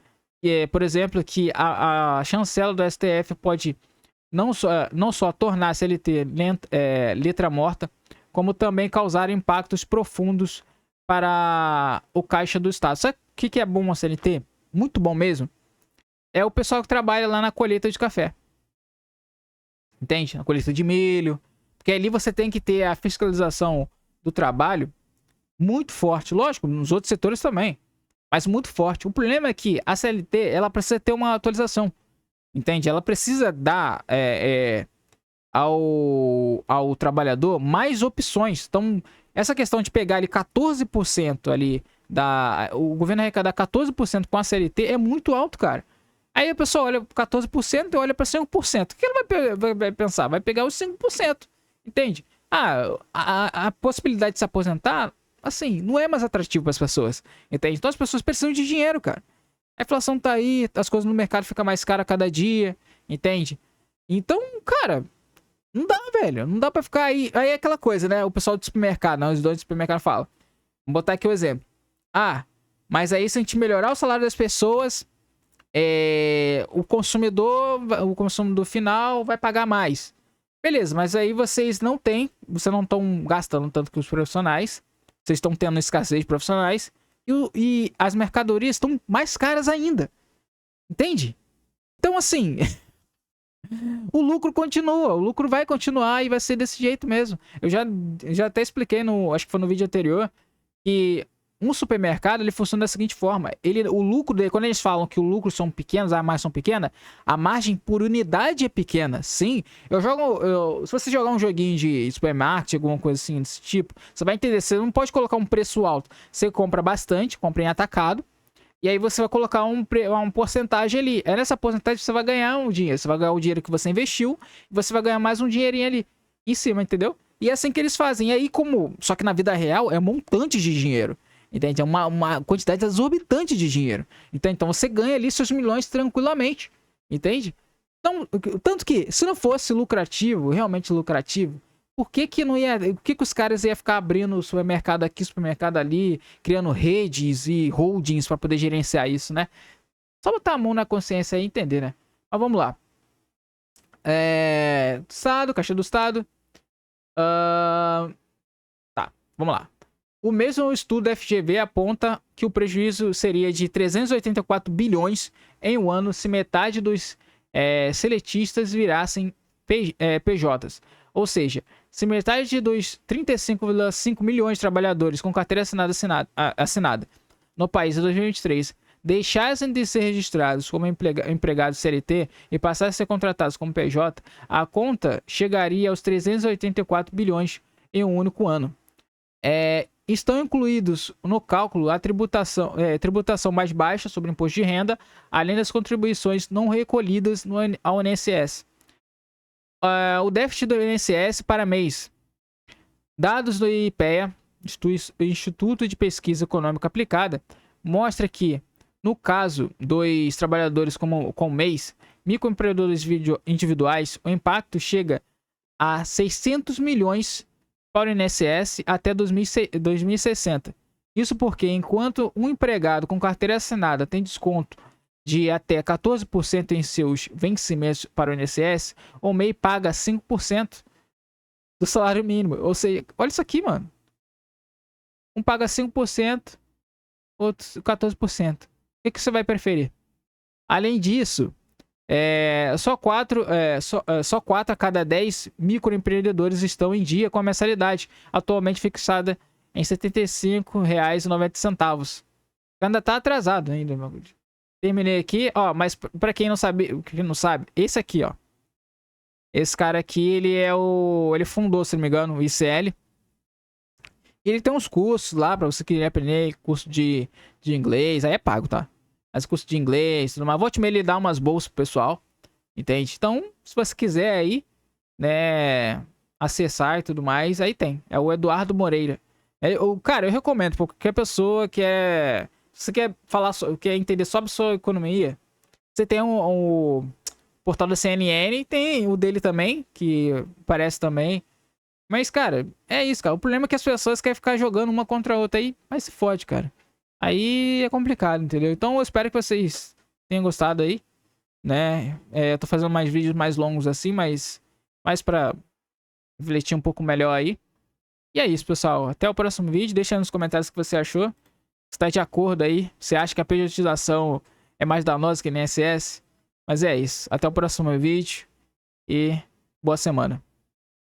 por exemplo, que a chancela do STF pode não só tornar a CLT letra morta, como também causar impactos profundos para o caixa do Estado. Sabe o que é bom a CLT? Muito bom mesmo. É o pessoal que trabalha lá na colheita de café. Entende? Na colheita de milho. Porque ali você tem que ter a fiscalização do trabalho muito forte. Lógico, nos outros setores também. Mas muito forte. O problema é que a CLT, ela precisa ter uma atualização. Entende? Ela precisa dar ao trabalhador mais opções. Então, essa questão de pegar ali 14% ali, o governo arrecadar 14% com a CLT é muito alto, cara. Aí a pessoa olha para 14% e olha para 5%. O que ela vai pensar? Vai pegar os 5%. Entende? A possibilidade de se aposentar, assim, não é mais atrativo para as pessoas. Entende? Então as pessoas precisam de dinheiro, cara. A inflação tá aí, as coisas no mercado ficam mais caras a cada dia, entende? Então, cara, não dá, velho. Não dá pra ficar aí. Aí é aquela coisa, né? O pessoal do supermercado, os donos do supermercado falam. Vamos botar aqui o exemplo. Ah, mas aí se a gente melhorar o salário das pessoas, o consumidor final vai pagar mais. Beleza, mas aí vocês não estão gastando tanto que os profissionais. Vocês estão tendo escassez de profissionais. E as mercadorias estão mais caras ainda. Entende? Então, assim, o lucro continua. O lucro vai continuar e vai ser desse jeito mesmo. Eu já até expliquei, acho que foi no vídeo anterior, que um supermercado ele funciona da seguinte forma. O lucro dele, quando eles falam que o lucro são pequenos, as margens são pequenas, a margem por unidade é pequena. Sim, se você jogar um joguinho de supermarket, alguma coisa assim desse tipo, você vai entender. Você não pode colocar um preço alto. Você compra bastante, compra em atacado, e aí você vai colocar uma porcentagem ali. É nessa porcentagem que você vai ganhar um dinheiro. Você vai ganhar o dinheiro que você investiu, e você vai ganhar mais um dinheirinho ali em cima, entendeu? E é assim que eles fazem. E aí, só que na vida real é um montante de dinheiro. Entende? É uma quantidade exorbitante de dinheiro. Então você ganha ali seus milhões tranquilamente. Entende? Então, tanto que, se não fosse lucrativo, realmente lucrativo, por que os caras iam ficar abrindo supermercado aqui, supermercado ali, criando redes e holdings para poder gerenciar isso, né? Só botar a mão na consciência aí e entender, né? Mas vamos lá. Estado, Caixa do Estado. Tá, vamos lá. O mesmo estudo da FGV aponta que o prejuízo seria de 384 bilhões em um ano se metade dos seletistas virassem PJs. Ou seja, se metade dos 35,5 milhões de trabalhadores com carteira assinada no país em 2023 deixassem de ser registrados como empregados CLT e passassem a ser contratados como PJ, a conta chegaria aos 384 bilhões em um único ano. Estão incluídos no cálculo a tributação mais baixa sobre imposto de renda, além das contribuições não recolhidas ao INSS. O déficit do INSS para mês. Dados do IPEA, Instituto de Pesquisa Econômica Aplicada, mostra que, no caso dos trabalhadores com mês, microempreendedores individuais, o impacto chega a 600 milhões para o INSS até 2060. Isso porque, enquanto um empregado com carteira assinada tem desconto de até 14% em seus vencimentos para o INSS, o MEI paga 5% do salário mínimo. Ou seja, olha isso aqui, mano. Um paga 5%, outro 14%. O que você vai preferir? Além disso, só 4 a cada 10 microempreendedores estão em dia com a mensalidade, atualmente fixada em R$ 75,90. Ainda tá atrasado ainda, meu Deus. Terminei aqui, ó, mas para quem não sabe, esse aqui, ó. Esse cara aqui, ele fundou, se não me engano, o ICL. E ele tem uns cursos lá para você querer aprender, curso de inglês, aí é pago, tá? Mas curso de inglês, tudo mais. Volte ele dar umas bolsas pro pessoal, entende? Então, se você quiser aí, né, acessar e tudo mais, aí tem. É o Eduardo Moreira. Cara, eu recomendo, porque qualquer pessoa que se você quer quer entender sobre sua economia, você tem o portal da CNN, tem o dele também, que parece também. Mas, cara, é isso, cara. O problema é que as pessoas querem ficar jogando uma contra a outra aí, mas se fode, cara. Aí é complicado, entendeu? Então eu espero que vocês tenham gostado aí, né? Eu tô fazendo mais vídeos mais longos assim, mas mais pra refletir um pouco melhor aí. E é isso, pessoal. Até o próximo vídeo. Deixa aí nos comentários o que você achou. Se tá de acordo aí. Você acha que a pejotização é mais danosa que o INSS? Mas é isso. Até o próximo vídeo. E boa semana.